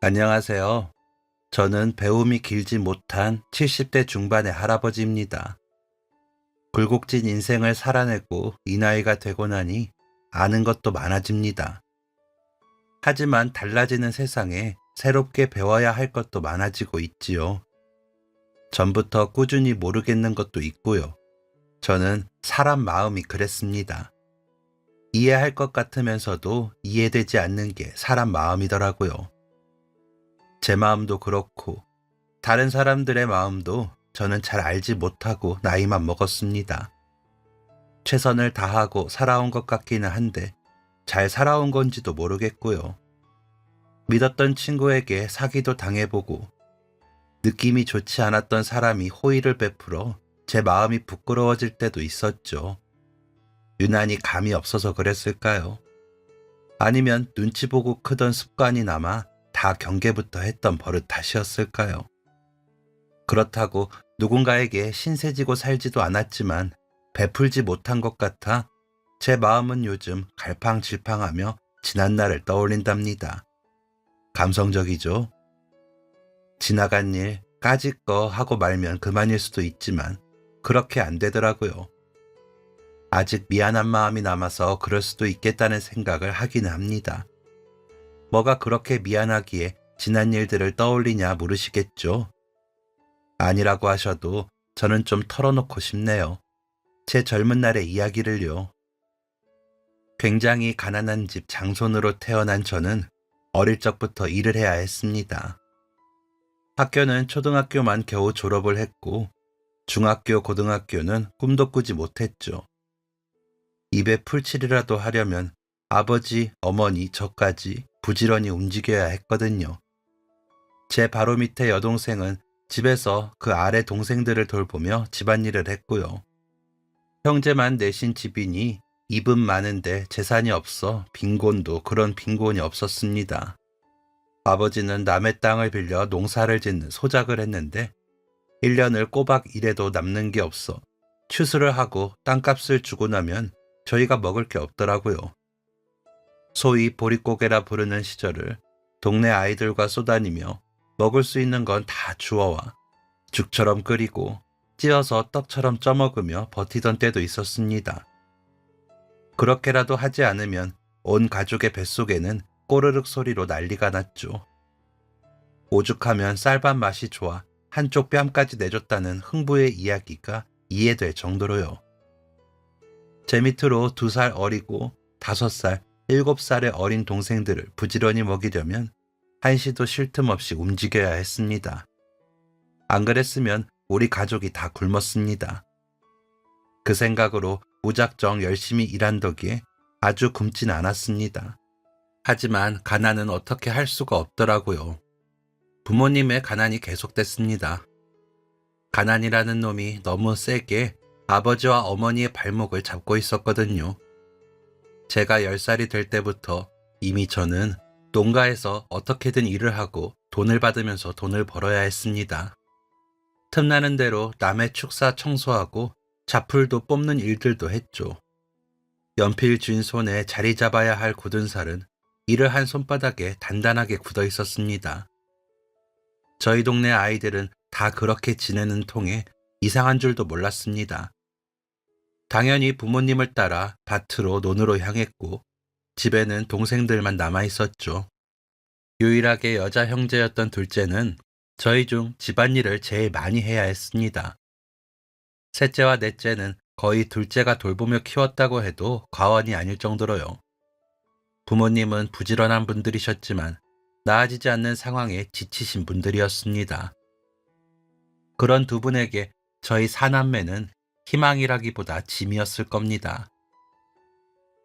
안녕하세요. 저는 배움이 길지 못한 70대 중반의 할아버지입니다. 굴곡진 인생을 살아내고 이 나이가 되고 나니 아는 것도 많아집니다. 하지만 달라지는 세상에 새롭게 배워야 할 것도 많아지고 있지요. 전부터 꾸준히 모르겠는 것도 있고요. 저는 사람 마음이 그랬습니다. 이해할 것 같으면서도 이해되지 않는 게 사람 마음이더라고요. 제 마음도 그렇고 다른 사람들의 마음도 저는 잘 알지 못하고 나이만 먹었습니다. 최선을 다하고 살아온 것 같기는 한데 잘 살아온 건지도 모르겠고요. 믿었던 친구에게 사기도 당해보고 느낌이 좋지 않았던 사람이 호의를 베풀어 제 마음이 부끄러워질 때도 있었죠. 유난히 감이 없어서 그랬을까요? 아니면 눈치 보고 크던 습관이 남아 다 경계부터 했던 버릇 탓이었을까요? 그렇다고 누군가에게 신세지고 살지도 않았지만 베풀지 못한 것 같아 제 마음은 요즘 갈팡질팡하며 지난 날을 떠올린답니다. 감성적이죠? 지나간 일 까짓 거 하고 말면 그만일 수도 있지만 그렇게 안 되더라고요. 아직 미안한 마음이 남아서 그럴 수도 있겠다는 생각을 하기는 합니다. 뭐가 그렇게 미안하기에 지난 일들을 떠올리냐 물으시겠죠? 아니라고 하셔도 저는 좀 털어놓고 싶네요. 제 젊은 날의 이야기를요. 굉장히 가난한 집 장손으로 태어난 저는 어릴 적부터 일을 해야 했습니다. 학교는 초등학교만 겨우 졸업을 했고 중학교, 고등학교는 꿈도 꾸지 못했죠. 입에 풀칠이라도 하려면 아버지, 어머니, 저까지 부지런히 움직여야 했거든요. 제 바로 밑에 여동생은 집에서 그 아래 동생들을 돌보며 집안일을 했고요. 형제만 내신 집이니 입은 많은데 재산이 없어 빈곤도 그런 빈곤이 없었습니다. 아버지는 남의 땅을 빌려 농사를 짓는 소작을 했는데 1년을 꼬박 일해도 남는 게 없어 추수를 하고 땅값을 주고 나면 저희가 먹을 게 없더라고요. 소위 보릿고개라 부르는 시절을 동네 아이들과 쏘다니며 먹을 수 있는 건 다 주워와 죽처럼 끓이고 찌어서 떡처럼 쪄먹으며 버티던 때도 있었습니다. 그렇게라도 하지 않으면 온 가족의 뱃속에는 꼬르륵 소리로 난리가 났죠. 오죽하면 쌀밥 맛이 좋아 한쪽 뺨까지 내줬다는 흥부의 이야기가 이해될 정도로요. 제 밑으로 2살 어리고 5살, 7살의 어린 동생들을 부지런히 먹이려면 한시도 쉴 틈 없이 움직여야 했습니다. 안 그랬으면 우리 가족이 다 굶었습니다. 그 생각으로 무작정 열심히 일한 덕에 아주 굶진 않았습니다. 하지만 가난은 어떻게 할 수가 없더라고요. 부모님의 가난이 계속됐습니다. 가난이라는 놈이 너무 세게 아버지와 어머니의 발목을 잡고 있었거든요. 제가 10살이 될 때부터 이미 저는 농가에서 어떻게든 일을 하고 돈을 받으면서 돈을 벌어야 했습니다. 틈나는 대로 남의 축사 청소하고 자풀도 뽑는 일들도 했죠. 연필 쥔 손에 자리 잡아야 할 굳은 살은 일을 한 손바닥에 단단하게 굳어 있었습니다. 저희 동네 아이들은 다 그렇게 지내는 통에 이상한 줄도 몰랐습니다. 당연히 부모님을 따라 밭으로 논으로 향했고 집에는 동생들만 남아 있었죠. 유일하게 여자 형제였던 둘째는 저희 중 집안일을 제일 많이 해야 했습니다. 셋째와 넷째는 거의 둘째가 돌보며 키웠다고 해도 과언이 아닐 정도로요. 부모님은 부지런한 분들이셨지만 나아지지 않는 상황에 지치신 분들이었습니다. 그런 두 분에게 저희 사남매는 희망이라기보다 짐이었을 겁니다.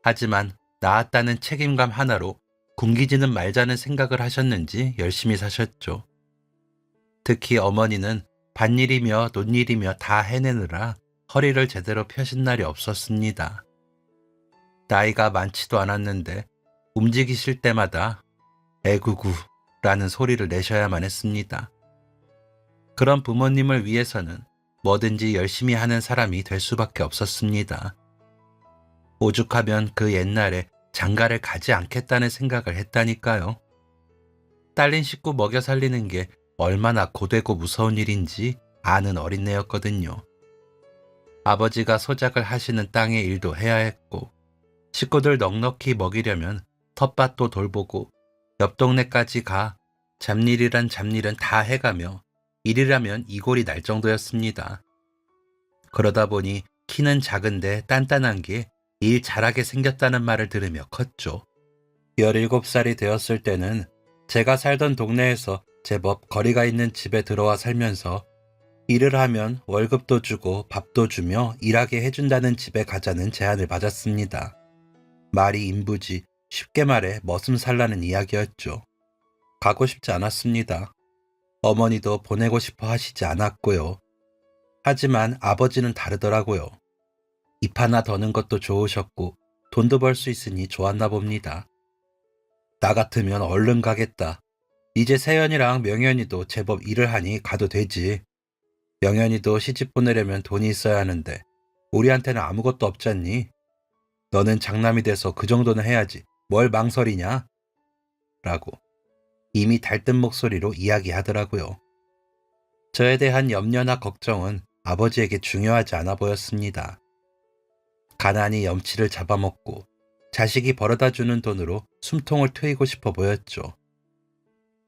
하지만 낳았다는 책임감 하나로 굶기지는 말자는 생각을 하셨는지 열심히 사셨죠. 특히 어머니는 밭일이며 논일이며 다 해내느라 허리를 제대로 펴신 날이 없었습니다. 나이가 많지도 않았는데 움직이실 때마다 애구구라는 소리를 내셔야만 했습니다. 그런 부모님을 위해서는 뭐든지 열심히 하는 사람이 될 수밖에 없었습니다. 오죽하면 그 옛날에 장가를 가지 않겠다는 생각을 했다니까요. 딸린 식구 먹여 살리는 게 얼마나 고되고 무서운 일인지 아는 어린애였거든요. 아버지가 소작을 하시는 땅의 일도 해야 했고, 식구들 넉넉히 먹이려면 텃밭도 돌보고 옆 동네까지 가 잡일이란 잡일은 다 해가며 일이라면 이골이 날 정도였습니다. 그러다 보니 키는 작은데 단단한 게 일 잘하게 생겼다는 말을 들으며 컸죠. 17살이 되었을 때는 제가 살던 동네에서 제법 거리가 있는 집에 들어와 살면서 일을 하면 월급도 주고 밥도 주며 일하게 해준다는 집에 가자는 제안을 받았습니다. 말이 인부지, 쉽게 말해 머슴 살라는 이야기였죠. 가고 싶지 않았습니다. 어머니도 보내고 싶어 하시지 않았고요. 하지만 아버지는 다르더라고요. 입 하나 더는 것도 좋으셨고 돈도 벌 수 있으니 좋았나 봅니다. 나 같으면 얼른 가겠다. 이제 세연이랑 명연이도 제법 일을 하니 가도 되지. 명연이도 시집 보내려면 돈이 있어야 하는데 우리한테는 아무것도 없잖니. 너는 장남이 돼서 그 정도는 해야지. 뭘 망설이냐? 라고 이미 달뜬 목소리로 이야기하더라고요. 저에 대한 염려나 걱정은 아버지에게 중요하지 않아 보였습니다. 가난이 염치를 잡아먹고 자식이 벌어다주는 돈으로 숨통을 트이고 싶어 보였죠.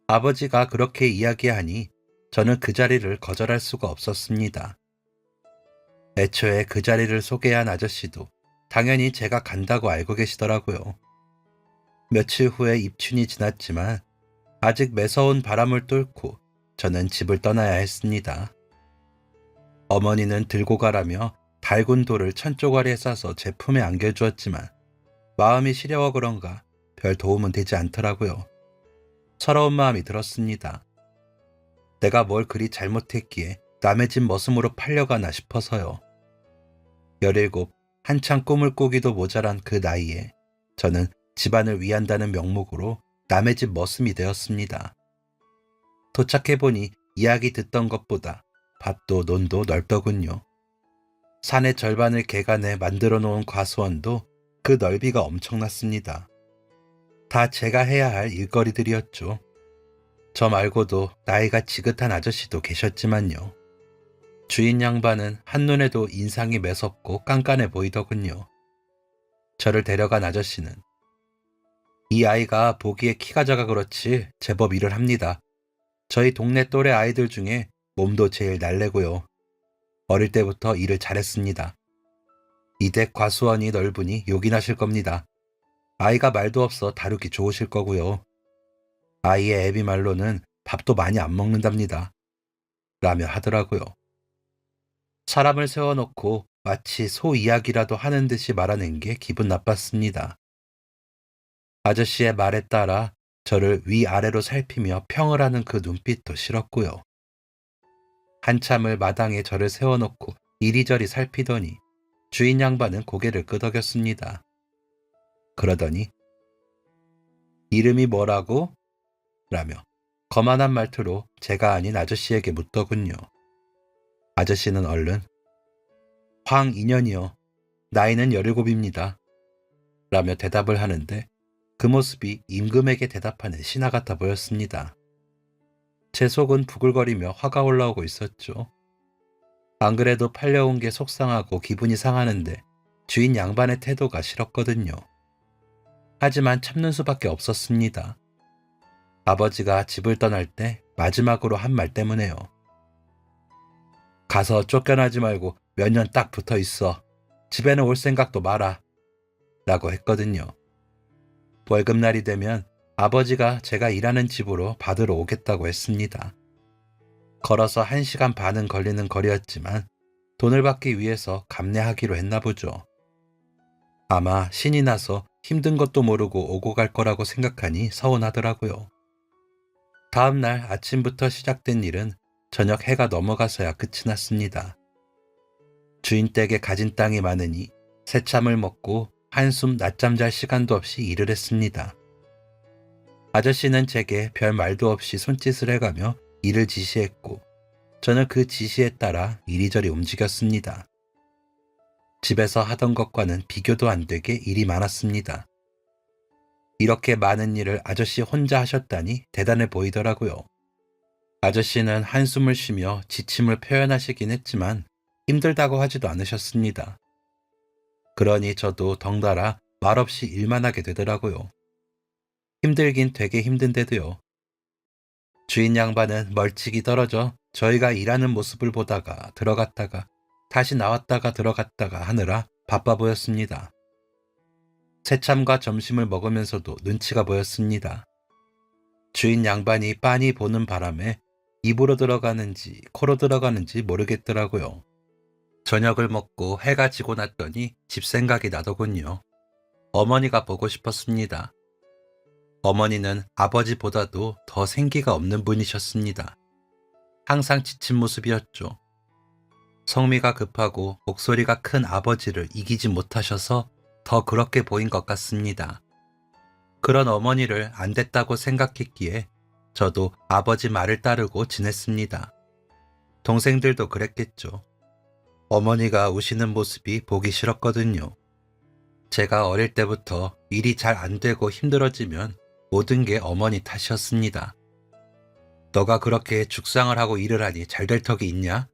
아버지가 그렇게 이야기하니 저는 그 자리를 거절할 수가 없었습니다. 애초에 그 자리를 소개한 아저씨도 당연히 제가 간다고 알고 계시더라고요. 며칠 후에 입춘이 지났지만 아직 매서운 바람을 뚫고 저는 집을 떠나야 했습니다. 어머니는 들고 가라며 달군 돌을 천조가리에 싸서 제 품에 안겨주었지만 마음이 시려워 그런가 별 도움은 되지 않더라고요. 서러운 마음이 들었습니다. 내가 뭘 그리 잘못했기에 남의 집 머슴으로 팔려가나 싶어서요. 17, 한창 꿈을 꾸기도 모자란 그 나이에 저는 집안을 위한다는 명목으로 남의 집 머슴이 되었습니다. 도착해보니 이야기 듣던 것보다 밭도 논도 넓더군요. 산의 절반을 개간해 만들어 놓은 과수원도 그 넓이가 엄청났습니다. 다 제가 해야 할 일거리들이었죠. 저 말고도 나이가 지긋한 아저씨도 계셨지만요. 주인 양반은 한눈에도 인상이 매섭고 깐깐해 보이더군요. 저를 데려간 아저씨는 이 아이가 보기에 키가 작아 그렇지 제법 일을 합니다. 저희 동네 또래 아이들 중에 몸도 제일 날래고요. 어릴 때부터 일을 잘했습니다. 이댁 과수원이 넓으니 요긴하실 겁니다. 아이가 말도 없어 다루기 좋으실 거고요. 아이의 애비 말로는 밥도 많이 안 먹는답니다. 라며 하더라고요. 사람을 세워놓고 마치 소 이야기라도 하는 듯이 말하는 게 기분 나빴습니다. 아저씨의 말에 따라 저를 위아래로 살피며 평을 하는 그 눈빛도 싫었고요. 한참을 마당에 저를 세워놓고 이리저리 살피더니 주인 양반은 고개를 끄덕였습니다. 그러더니 이름이 뭐라고? 라며 거만한 말투로 제가 아닌 아저씨에게 묻더군요. 아저씨는 얼른 황인연이요. 나이는 17입니다. 라며 대답을 하는데 그 모습이 임금에게 대답하는 신하 같아 보였습니다. 제 속은 부글거리며 화가 올라오고 있었죠. 안 그래도 팔려온 게 속상하고 기분이 상하는데 주인 양반의 태도가 싫었거든요. 하지만 참는 수밖에 없었습니다. 아버지가 집을 떠날 때 마지막으로 한 말 때문에요. 가서 쫓겨나지 말고 몇 년 딱 붙어 있어. 집에는 올 생각도 마라. 라고 했거든요. 월급날이 되면 아버지가 제가 일하는 집으로 받으러 오겠다고 했습니다. 걸어서 1시간 반은 걸리는 거리였지만 돈을 받기 위해서 감내하기로 했나 보죠. 아마 신이 나서 힘든 것도 모르고 오고 갈 거라고 생각하니 서운하더라고요. 다음 날 아침부터 시작된 일은 저녁 해가 넘어가서야 끝이 났습니다. 주인 댁에 가진 땅이 많으니 새참을 먹고 한숨 낮잠 잘 시간도 없이 일을 했습니다. 아저씨는 제게 별 말도 없이 손짓을 해가며 일을 지시했고 저는 그 지시에 따라 이리저리 움직였습니다. 집에서 하던 것과는 비교도 안 되게 일이 많았습니다. 이렇게 많은 일을 아저씨 혼자 하셨다니 대단해 보이더라고요. 아저씨는 한숨을 쉬며 지침을 표현하시긴 했지만 힘들다고 하지도 않으셨습니다. 그러니 저도 덩달아 말없이 일만 하게 되더라고요. 힘들긴 되게 힘든데도요. 주인 양반은 멀찍이 떨어져 저희가 일하는 모습을 보다가 들어갔다가 다시 나왔다가 들어갔다가 하느라 바빠 보였습니다. 새참과 점심을 먹으면서도 눈치가 보였습니다. 주인 양반이 빤히 보는 바람에 입으로 들어가는지 코로 들어가는지 모르겠더라고요. 저녁을 먹고 해가 지고 났더니 집 생각이 나더군요. 어머니가 보고 싶었습니다. 어머니는 아버지보다도 더 생기가 없는 분이셨습니다. 항상 지친 모습이었죠. 성미가 급하고 목소리가 큰 아버지를 이기지 못하셔서 더 그렇게 보인 것 같습니다. 그런 어머니를 안 됐다고 생각했기에 저도 아버지 말을 따르고 지냈습니다. 동생들도 그랬겠죠. 어머니가 우시는 모습이 보기 싫었거든요. 제가 어릴 때부터 일이 잘 안 되고 힘들어지면 모든 게 어머니 탓이었습니다. 너가 그렇게 죽상을 하고 일을 하니 잘 될 턱이 있냐?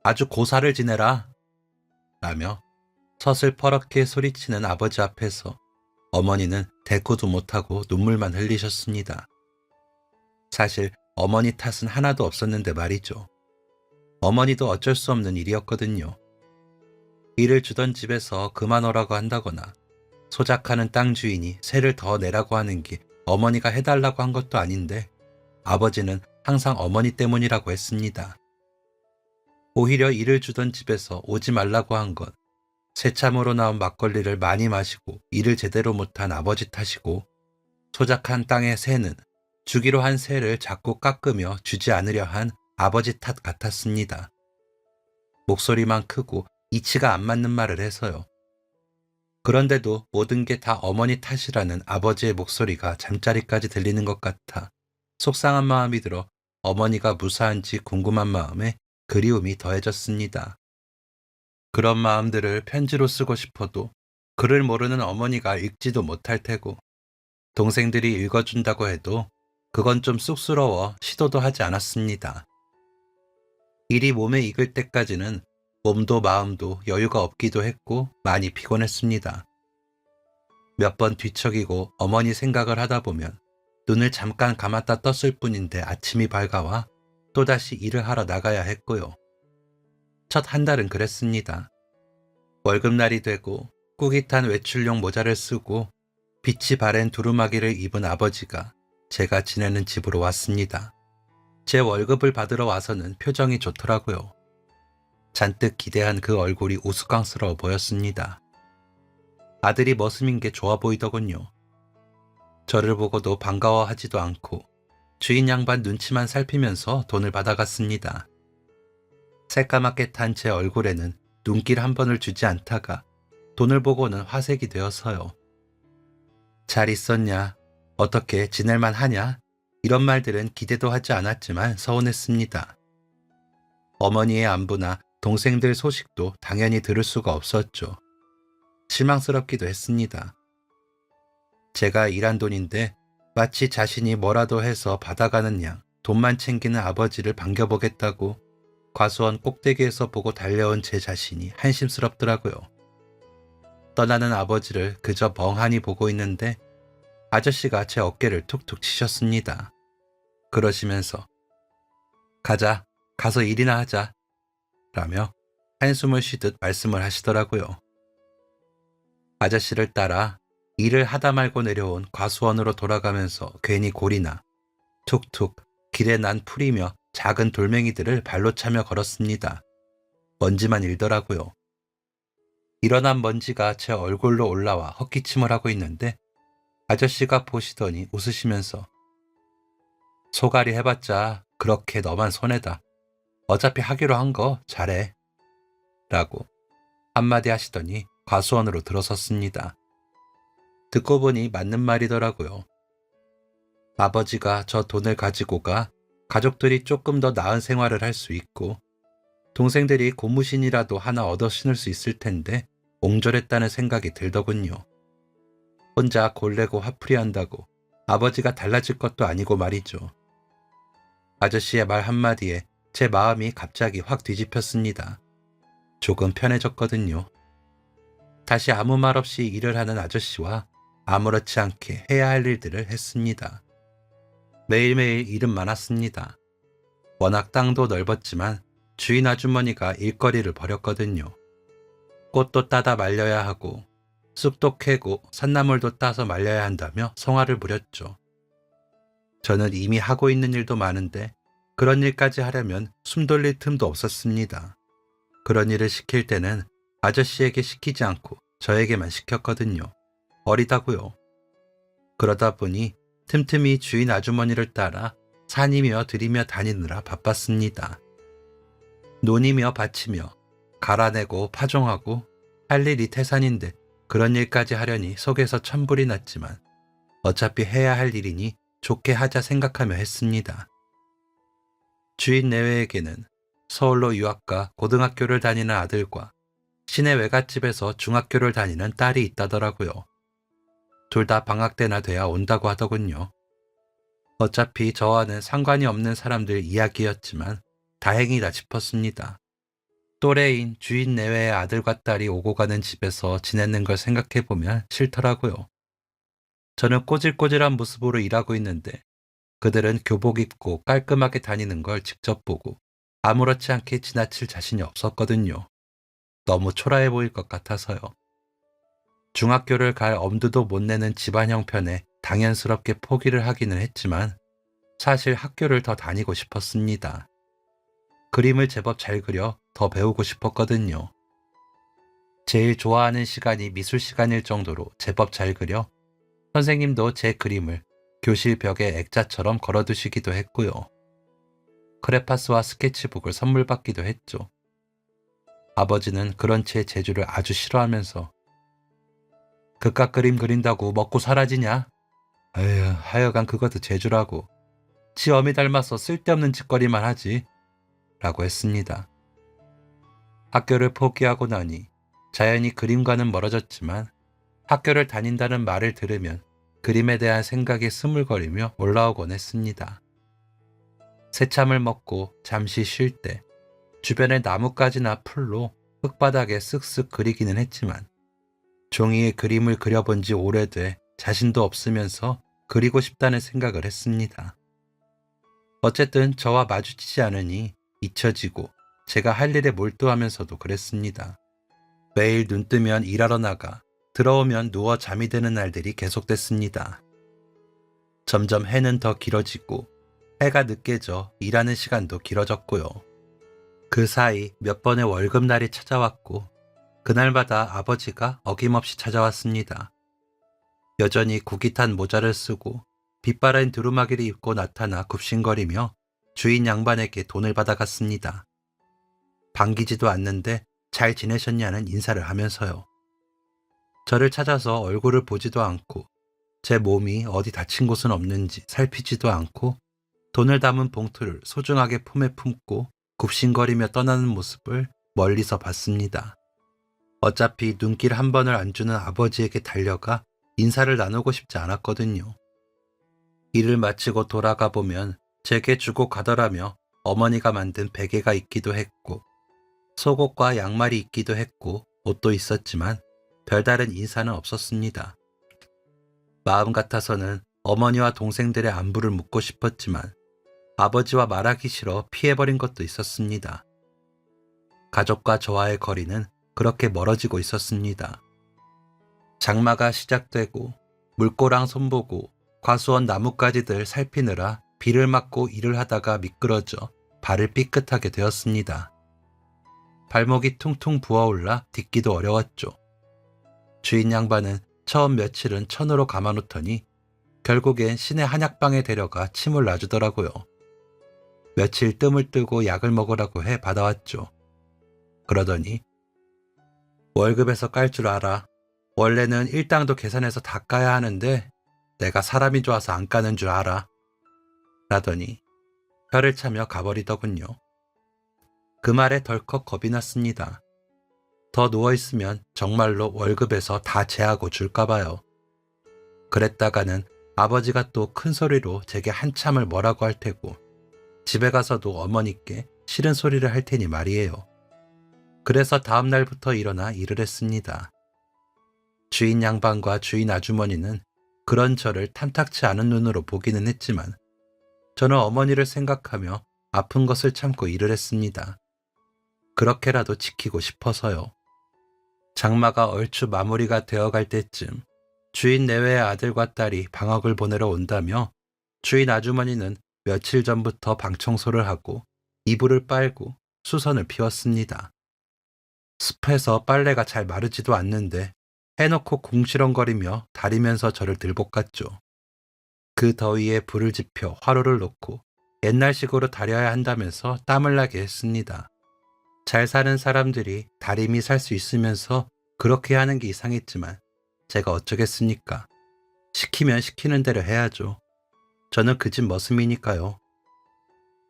아주 고사를 지내라! 라며 서슬퍼렇게 소리치는 아버지 앞에서 어머니는 대꾸도 못하고 눈물만 흘리셨습니다. 사실 어머니 탓은 하나도 없었는데 말이죠. 어머니도 어쩔 수 없는 일이었거든요. 일을 주던 집에서 그만 오라고 한다거나 소작하는 땅 주인이 세를 더 내라고 하는 게 어머니가 해달라고 한 것도 아닌데 아버지는 항상 어머니 때문이라고 했습니다. 오히려 일을 주던 집에서 오지 말라고 한 건 새참으로 나온 막걸리를 많이 마시고 일을 제대로 못한 아버지 탓이고 소작한 땅의 새는 주기로 한 새를 자꾸 깎으며 주지 않으려 한 아버지 탓 같았습니다. 목소리만 크고 이치가 안 맞는 말을 해서요. 그런데도 모든 게 다 어머니 탓이라는 아버지의 목소리가 잠자리까지 들리는 것 같아 속상한 마음이 들어 어머니가 무사한지 궁금한 마음에 그리움이 더해졌습니다. 그런 마음들을 편지로 쓰고 싶어도 글을 모르는 어머니가 읽지도 못할 테고 동생들이 읽어준다고 해도 그건 좀 쑥스러워 시도도 하지 않았습니다. 일이 몸에 익을 때까지는 몸도 마음도 여유가 없기도 했고 많이 피곤했습니다. 몇 번 뒤척이고 어머니 생각을 하다 보면 눈을 잠깐 감았다 떴을 뿐인데 아침이 밝아와 또다시 일을 하러 나가야 했고요. 첫 한 달은 그랬습니다. 월급날이 되고 꾸깃한 외출용 모자를 쓰고 빛이 바랜 두루마기를 입은 아버지가 제가 지내는 집으로 왔습니다. 제 월급을 받으러 와서는 표정이 좋더라고요. 잔뜩 기대한 그 얼굴이 우스꽝스러워 보였습니다. 아들이 머슴인 게 좋아 보이더군요. 저를 보고도 반가워하지도 않고 주인 양반 눈치만 살피면서 돈을 받아갔습니다. 새까맣게 탄 제 얼굴에는 눈길 한 번을 주지 않다가 돈을 보고는 화색이 되어서요. 잘 있었냐? 어떻게 지낼만 하냐? 이런 말들은 기대도 하지 않았지만 서운했습니다. 어머니의 안부나 동생들 소식도 당연히 들을 수가 없었죠. 실망스럽기도 했습니다. 제가 일한 돈인데 마치 자신이 뭐라도 해서 받아가는 양 돈만 챙기는 아버지를 반겨보겠다고 과수원 꼭대기에서 보고 달려온 제 자신이 한심스럽더라고요. 떠나는 아버지를 그저 멍하니 보고 있는데 아저씨가 제 어깨를 툭툭 치셨습니다. 그러시면서 가자, 가서 일이나 하자 라며 한숨을 쉬듯 말씀을 하시더라고요. 아저씨를 따라 일을 하다 말고 내려온 과수원으로 돌아가면서 괜히 골이나 툭툭 길에 난 풀이며 작은 돌멩이들을 발로 차며 걸었습니다. 먼지만 일더라고요. 일어난 먼지가 제 얼굴로 올라와 헛기침을 하고 있는데 아저씨가 보시더니 웃으시면서 소갈이 해봤자 그렇게 너만 손해다. 어차피 하기로 한 거 잘해. 라고 한마디 하시더니 과수원으로 들어섰습니다. 듣고 보니 맞는 말이더라고요. 아버지가 저 돈을 가지고 가 가족들이 조금 더 나은 생활을 할 수 있고 동생들이 고무신이라도 하나 얻어 신을 수 있을 텐데 옹졸했다는 생각이 들더군요. 혼자 골래고 화풀이 한다고 아버지가 달라질 것도 아니고 말이죠. 아저씨의 말 한마디에 제 마음이 갑자기 확 뒤집혔습니다. 조금 편해졌거든요. 다시 아무 말 없이 일을 하는 아저씨와 아무렇지 않게 해야 할 일들을 했습니다. 매일매일 일은 많았습니다. 워낙 땅도 넓었지만 주인 아주머니가 일거리를 벌였거든요. 꽃도 따다 말려야 하고 쑥도 캐고 산나물도 따서 말려야 한다며 성화를 부렸죠. 저는 이미 하고 있는 일도 많은데 그런 일까지 하려면 숨 돌릴 틈도 없었습니다. 그런 일을 시킬 때는 아저씨에게 시키지 않고 저에게만 시켰거든요. 어리다고요. 그러다 보니 틈틈이 주인 아주머니를 따라 산이며 들이며 다니느라 바빴습니다. 논이며 밭이며 갈아내고 파종하고 할 일이 태산인데 그런 일까지 하려니 속에서 천불이 났지만 어차피 해야 할 일이니 좋게 하자 생각하며 했습니다. 주인 내외에게는 서울로 유학가 고등학교를 다니는 아들과 시내 외갓집에서 중학교를 다니는 딸이 있다더라고요. 둘 다 방학 때나 돼야 온다고 하더군요. 어차피 저와는 상관이 없는 사람들 이야기였지만 다행이다 싶었습니다. 또래인 주인 내외의 아들과 딸이 오고 가는 집에서 지내는 걸 생각해보면 싫더라고요. 저는 꼬질꼬질한 모습으로 일하고 있는데 그들은 교복 입고 깔끔하게 다니는 걸 직접 보고 아무렇지 않게 지나칠 자신이 없었거든요. 너무 초라해 보일 것 같아서요. 중학교를 갈 엄두도 못 내는 집안 형편에 당연스럽게 포기를 하기는 했지만 사실 학교를 더 다니고 싶었습니다. 그림을 제법 잘 그려 더 배우고 싶었거든요. 제일 좋아하는 시간이 미술 시간일 정도로 제법 잘 그려 선생님도 제 그림을 교실 벽에 액자처럼 걸어두시기도 했고요. 크레파스와 스케치북을 선물 받기도 했죠. 아버지는 그런 제 재주를 아주 싫어하면서 그깟 그림 그린다고 먹고 사라지냐? 에휴, 하여간 그것도 재주라고. 지 어미 닮아서 쓸데없는 짓거리만 하지. 라고 했습니다. 학교를 포기하고 나니 자연히 그림과는 멀어졌지만 학교를 다닌다는 말을 들으면 그림에 대한 생각이 스물거리며 올라오곤 했습니다. 새참을 먹고 잠시 쉴 때 주변의 나뭇가지나 풀로 흙바닥에 쓱쓱 그리기는 했지만 종이에 그림을 그려본 지 오래돼 자신도 없으면서 그리고 싶다는 생각을 했습니다. 어쨌든 저와 마주치지 않으니 잊혀지고 제가 할 일에 몰두하면서도 그랬습니다. 매일 눈 뜨면 일하러 나가 들어오면 누워 잠이 드는 날들이 계속됐습니다. 점점 해는 더 길어지고 해가 늦게 져 일하는 시간도 길어졌고요. 그 사이 몇 번의 월급날이 찾아왔고 그날마다 아버지가 어김없이 찾아왔습니다. 여전히 구깃한 모자를 쓰고 빛바랜 두루마기를 입고 나타나 굽신거리며 주인 양반에게 돈을 받아갔습니다. 반기지도 않는데 잘 지내셨냐는 인사를 하면서요. 저를 찾아서 얼굴을 보지도 않고 제 몸이 어디 다친 곳은 없는지 살피지도 않고 돈을 담은 봉투를 소중하게 품에 품고 굽신거리며 떠나는 모습을 멀리서 봤습니다. 어차피 눈길 한 번을 안 주는 아버지에게 달려가 인사를 나누고 싶지 않았거든요. 일을 마치고 돌아가 보면 제게 주고 가더라며 어머니가 만든 베개가 있기도 했고 속옷과 양말이 있기도 했고 옷도 있었지만 별다른 인사는 없었습니다. 마음 같아서는 어머니와 동생들의 안부를 묻고 싶었지만 아버지와 말하기 싫어 피해버린 것도 있었습니다. 가족과 저와의 거리는 그렇게 멀어지고 있었습니다. 장마가 시작되고 물고랑 손보고 과수원 나뭇가지들 살피느라 비를 맞고 일을 하다가 미끄러져 발을 삐끗하게 되었습니다. 발목이 퉁퉁 부어올라 딛기도 어려웠죠. 주인 양반은 처음 며칠은 천으로 감아놓더니 결국엔 시내 한약방에 데려가 침을 놔주더라고요. 며칠 뜸을 뜨고 약을 먹으라고 해 받아왔죠. 그러더니 월급에서 깔 줄 알아. 원래는 일당도 계산해서 다 까야 하는데 내가 사람이 좋아서 안 까는 줄 알아. 라더니 혀를 차며 가버리더군요. 그 말에 덜컥 겁이 났습니다. 더 누워있으면 정말로 월급에서 다 제하고 줄까봐요. 그랬다가는 아버지가 또 큰 소리로 제게 한참을 뭐라고 할 테고 집에 가서도 어머니께 싫은 소리를 할 테니 말이에요. 그래서 다음 날부터 일어나 일을 했습니다. 주인 양반과 주인 아주머니는 그런 저를 탐탁치 않은 눈으로 보기는 했지만 저는 어머니를 생각하며 아픈 것을 참고 일을 했습니다. 그렇게라도 지키고 싶어서요. 장마가 얼추 마무리가 되어갈 때쯤 주인 내외의 아들과 딸이 방학을 보내러 온다며 주인 아주머니는 며칠 전부터 방 청소를 하고 이불을 빨고 수선을 피웠습니다. 습해서 빨래가 잘 마르지도 않는데 해놓고 궁시렁거리며 다리면서 저를 들볶았죠. 그 더위에 불을 지펴 화로를 놓고 옛날식으로 다려야 한다면서 땀을 나게 했습니다. 잘 사는 사람들이 다림이 살 수 있으면서 그렇게 하는 게 이상했지만 제가 어쩌겠습니까? 시키면 시키는 대로 해야죠. 저는 그 집 머슴이니까요.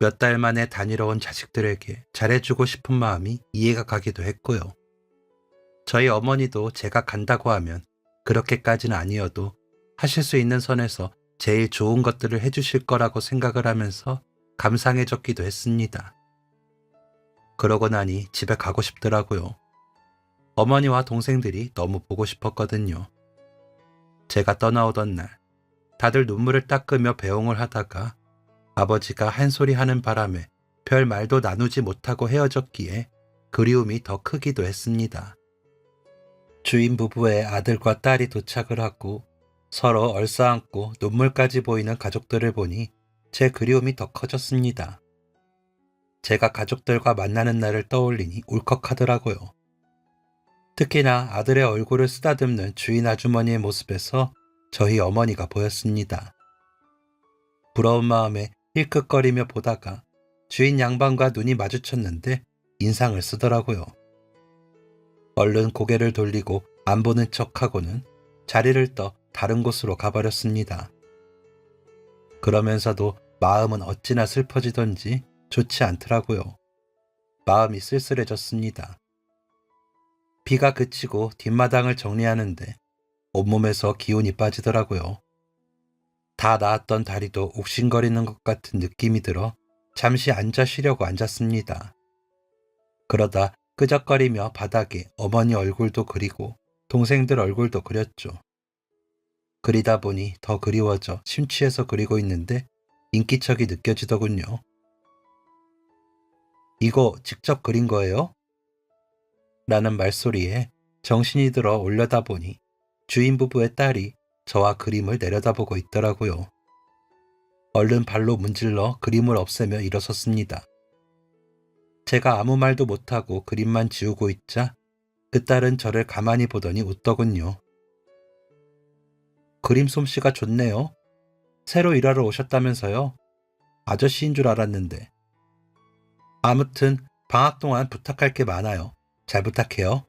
몇 달 만에 다니러 온 자식들에게 잘해주고 싶은 마음이 이해가 가기도 했고요. 저희 어머니도 제가 간다고 하면 그렇게까지는 아니어도 하실 수 있는 선에서 제일 좋은 것들을 해주실 거라고 생각을 하면서 감상해줬기도 했습니다. 그러고 나니 집에 가고 싶더라고요. 어머니와 동생들이 너무 보고 싶었거든요. 제가 떠나오던 날 다들 눈물을 닦으며 배웅을 하다가 아버지가 한 소리 하는 바람에 별 말도 나누지 못하고 헤어졌기에 그리움이 더 크기도 했습니다. 주인 부부의 아들과 딸이 도착을 하고 서로 얼싸안고 눈물까지 보이는 가족들을 보니 제 그리움이 더 커졌습니다. 제가 가족들과 만나는 날을 떠올리니 울컥하더라고요. 특히나 아들의 얼굴을 쓰다듬는 주인 아주머니의 모습에서 저희 어머니가 보였습니다. 부러운 마음에 힐끗거리며 보다가 주인 양반과 눈이 마주쳤는데 인상을 쓰더라고요. 얼른 고개를 돌리고 안 보는 척하고는 자리를 떠 다른 곳으로 가버렸습니다. 그러면서도 마음은 어찌나 슬퍼지던지 좋지 않더라고요. 마음이 쓸쓸해졌습니다. 비가 그치고 뒷마당을 정리하는데 온몸에서 기운이 빠지더라고요. 다 나았던 다리도 욱신거리는 것 같은 느낌이 들어 잠시 앉아 쉬려고 앉았습니다. 그러다 끄적거리며 바닥에 어머니 얼굴도 그리고 동생들 얼굴도 그렸죠. 그리다 보니 더 그리워져 심취해서 그리고 있는데 인기척이 느껴지더군요. 이거 직접 그린 거예요? 라는 말소리에 정신이 들어 올려다보니 주인 부부의 딸이 저와 그림을 내려다보고 있더라고요. 얼른 발로 문질러 그림을 없애며 일어섰습니다. 제가 아무 말도 못하고 그림만 지우고 있자 그 딸은 저를 가만히 보더니 웃더군요. 그림 솜씨가 좋네요. 새로 일하러 오셨다면서요? 아저씨인 줄 알았는데. 아무튼 방학 동안 부탁할 게 많아요. 잘 부탁해요.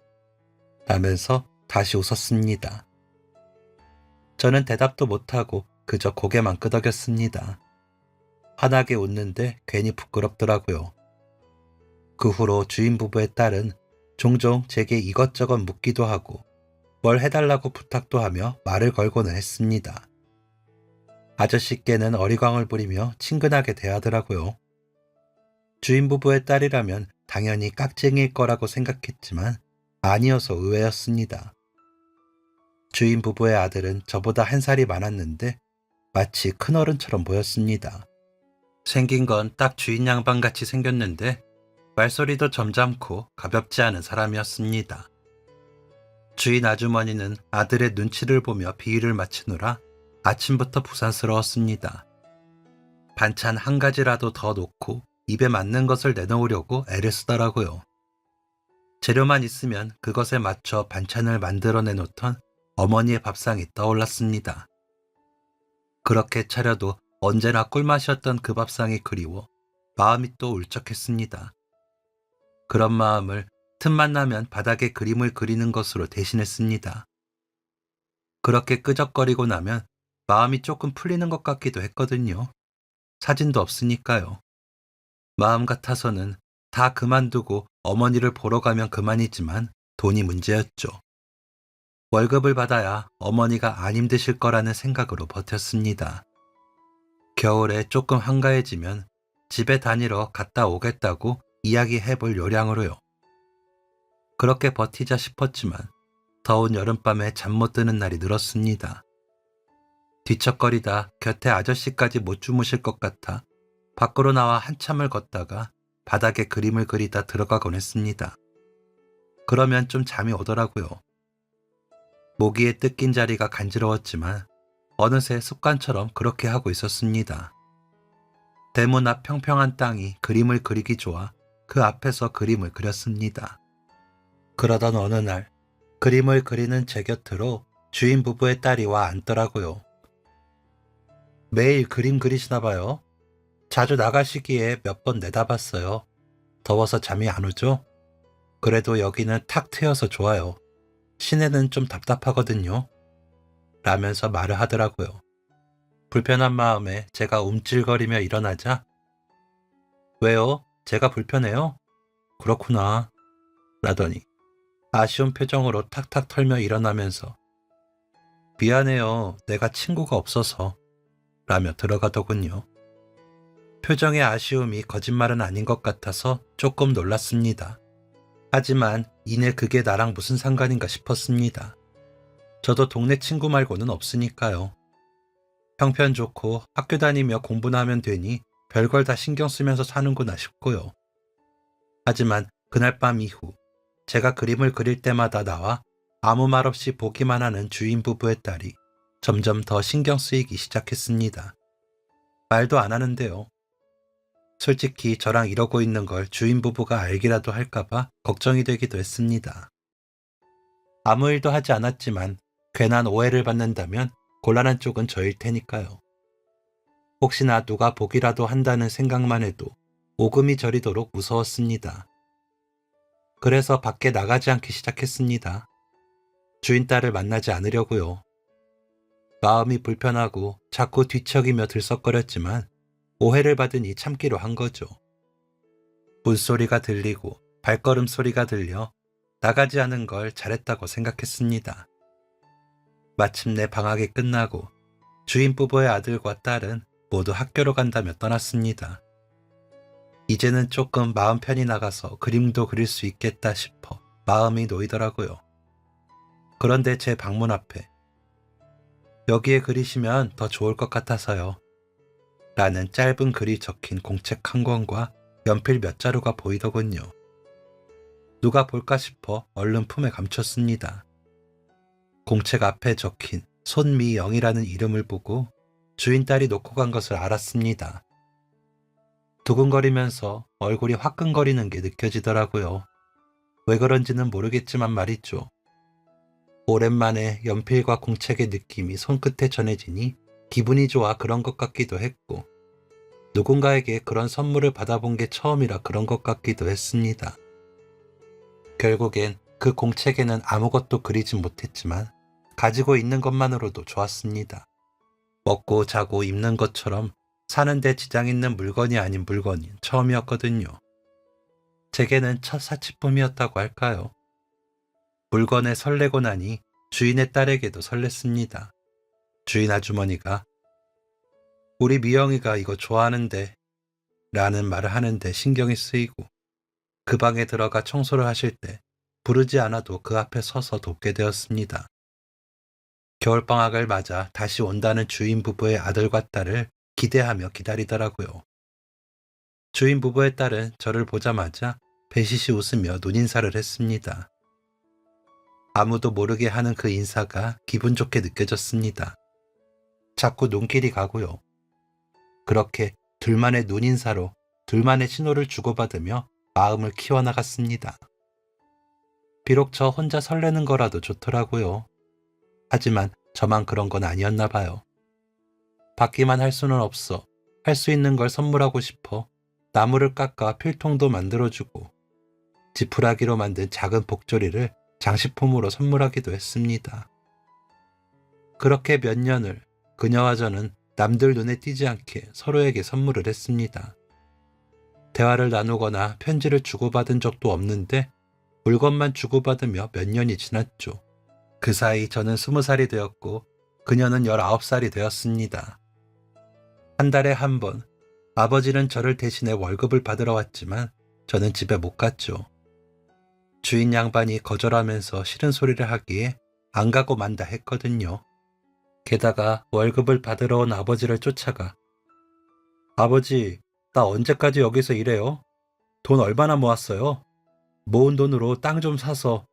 라면서 다시 웃었습니다. 저는 대답도 못하고 그저 고개만 끄덕였습니다. 환하게 웃는데 괜히 부끄럽더라고요. 그 후로 주인 부부의 딸은 종종 제게 이것저것 묻기도 하고 뭘 해달라고 부탁도 하며 말을 걸고는 했습니다. 아저씨께는 어리광을 부리며 친근하게 대하더라고요. 주인 부부의 딸이라면 당연히 깍쟁이일 거라고 생각했지만 아니어서 의외였습니다. 주인 부부의 아들은 저보다 한 살이 많았는데 마치 큰어른처럼 보였습니다. 생긴 건 딱 주인 양반같이 생겼는데 말소리도 점잖고 가볍지 않은 사람이었습니다. 주인 아주머니는 아들의 눈치를 보며 비위를 맞추느라 아침부터 부산스러웠습니다. 반찬 한 가지라도 더 놓고 입에 맞는 것을 내놓으려고 애를 쓰더라고요. 재료만 있으면 그것에 맞춰 반찬을 만들어 내놓던 어머니의 밥상이 떠올랐습니다. 그렇게 차려도 언제나 꿀맛이었던 그 밥상이 그리워 마음이 또 울적했습니다. 그런 마음을 틈만 나면 바닥에 그림을 그리는 것으로 대신했습니다. 그렇게 끄적거리고 나면 마음이 조금 풀리는 것 같기도 했거든요. 사진도 없으니까요. 마음 같아서는 다 그만두고 어머니를 보러 가면 그만이지만 돈이 문제였죠. 월급을 받아야 어머니가 안 힘드실 거라는 생각으로 버텼습니다. 겨울에 조금 한가해지면 집에 다니러 갔다 오겠다고 이야기해 볼 요량으로요. 그렇게 버티자 싶었지만 더운 여름밤에 잠 못 드는 날이 늘었습니다. 뒤척거리다 곁에 아저씨까지 못 주무실 것 같아 밖으로 나와 한참을 걷다가 바닥에 그림을 그리다 들어가곤 했습니다. 그러면 좀 잠이 오더라고요. 모기에 뜯긴 자리가 간지러웠지만 어느새 습관처럼 그렇게 하고 있었습니다. 대문 앞 평평한 땅이 그림을 그리기 좋아 그 앞에서 그림을 그렸습니다. 그러던 어느 날 그림을 그리는 제 곁으로 주인 부부의 딸이 와 앉더라고요. 매일 그림 그리시나 봐요. 자주 나가시기에 몇 번 내다봤어요. 더워서 잠이 안 오죠? 그래도 여기는 탁 트여서 좋아요. 시내는 좀 답답하거든요. 라면서 말을 하더라고요. 불편한 마음에 제가 움찔거리며 일어나자 왜요? 제가 불편해요? 그렇구나. 라더니 아쉬운 표정으로 탁탁 털며 일어나면서 미안해요. 내가 친구가 없어서 라며 들어가더군요. 표정의 아쉬움이 거짓말은 아닌 것 같아서 조금 놀랐습니다. 하지만 이내 그게 나랑 무슨 상관인가 싶었습니다. 저도 동네 친구 말고는 없으니까요. 형편 좋고 학교 다니며 공부나 하면 되니 별걸 다 신경 쓰면서 사는구나 싶고요. 하지만 그날 밤 이후 제가 그림을 그릴 때마다 나와 아무 말 없이 보기만 하는 주인 부부의 딸이 점점 더 신경 쓰이기 시작했습니다. 말도 안 하는데요. 솔직히 저랑 이러고 있는 걸 주인 부부가 알기라도 할까봐 걱정이 되기도 했습니다. 아무 일도 하지 않았지만 괜한 오해를 받는다면 곤란한 쪽은 저일 테니까요. 혹시나 누가 보기라도 한다는 생각만 해도 오금이 저리도록 무서웠습니다. 그래서 밖에 나가지 않기 시작했습니다. 주인 딸을 만나지 않으려고요. 마음이 불편하고 자꾸 뒤척이며 들썩거렸지만 오해를 받으니 참기로 한 거죠. 문소리가 들리고 발걸음 소리가 들려 나가지 않은 걸 잘했다고 생각했습니다. 마침내 방학이 끝나고 주인 부부의 아들과 딸은 모두 학교로 간다며 떠났습니다. 이제는 조금 마음 편히 나가서 그림도 그릴 수 있겠다 싶어 마음이 놓이더라고요. 그런데 제 방문 앞에 여기에 그리시면 더 좋을 것 같아서요. 라는 짧은 글이 적힌 공책 한 권과 연필 몇 자루가 보이더군요. 누가 볼까 싶어 얼른 품에 감췄습니다. 공책 앞에 적힌 손미영이라는 이름을 보고 주인 딸이 놓고 간 것을 알았습니다. 두근거리면서 얼굴이 화끈거리는 게 느껴지더라고요. 왜 그런지는 모르겠지만 말이죠. 오랜만에 연필과 공책의 느낌이 손끝에 전해지니 기분이 좋아 그런 것 같기도 했고 누군가에게 그런 선물을 받아본 게 처음이라 그런 것 같기도 했습니다. 결국엔 그 공책에는 아무것도 그리진 못했지만 가지고 있는 것만으로도 좋았습니다. 먹고 자고 입는 것처럼 사는데 지장 있는 물건이 아닌 물건이 처음이었거든요. 제게는 첫 사치품이었다고 할까요? 물건에 설레고 나니 주인의 딸에게도 설렜습니다. 주인 아주머니가 우리 미영이가 이거 좋아하는데 라는 말을 하는데 신경이 쓰이고 그 방에 들어가 청소를 하실 때 부르지 않아도 그 앞에 서서 돕게 되었습니다. 겨울방학을 맞아 다시 온다는 주인 부부의 아들과 딸을 기대하며 기다리더라고요. 주인 부부의 딸은 저를 보자마자 배시시 웃으며 눈인사를 했습니다. 아무도 모르게 하는 그 인사가 기분 좋게 느껴졌습니다. 자꾸 눈길이 가고요. 그렇게 둘만의 눈인사로 둘만의 신호를 주고받으며 마음을 키워나갔습니다. 비록 저 혼자 설레는 거라도 좋더라고요. 하지만 저만 그런 건 아니었나 봐요. 받기만 할 수는 없어 할 수 있는 걸 선물하고 싶어 나무를 깎아 필통도 만들어주고 지푸라기로 만든 작은 복조리를 장식품으로 선물하기도 했습니다. 그렇게 몇 년을 그녀와 저는 남들 눈에 띄지 않게 서로에게 선물을 했습니다. 대화를 나누거나 편지를 주고받은 적도 없는데 물건만 주고받으며 몇 년이 지났죠. 그 사이 저는 20살이 되었고 그녀는 19살이 되었습니다. 한 달에 한 번 아버지는 저를 대신해 월급을 받으러 왔지만 저는 집에 못 갔죠. 주인 양반이 거절하면서 싫은 소리를 하기에 안 가고 만다 했거든요. 게다가 월급을 받으러 온 아버지를 쫓아가 아버지, 나 언제까지 여기서 일해요? 돈 얼마나 모았어요? 모은 돈으로 땅 좀 사서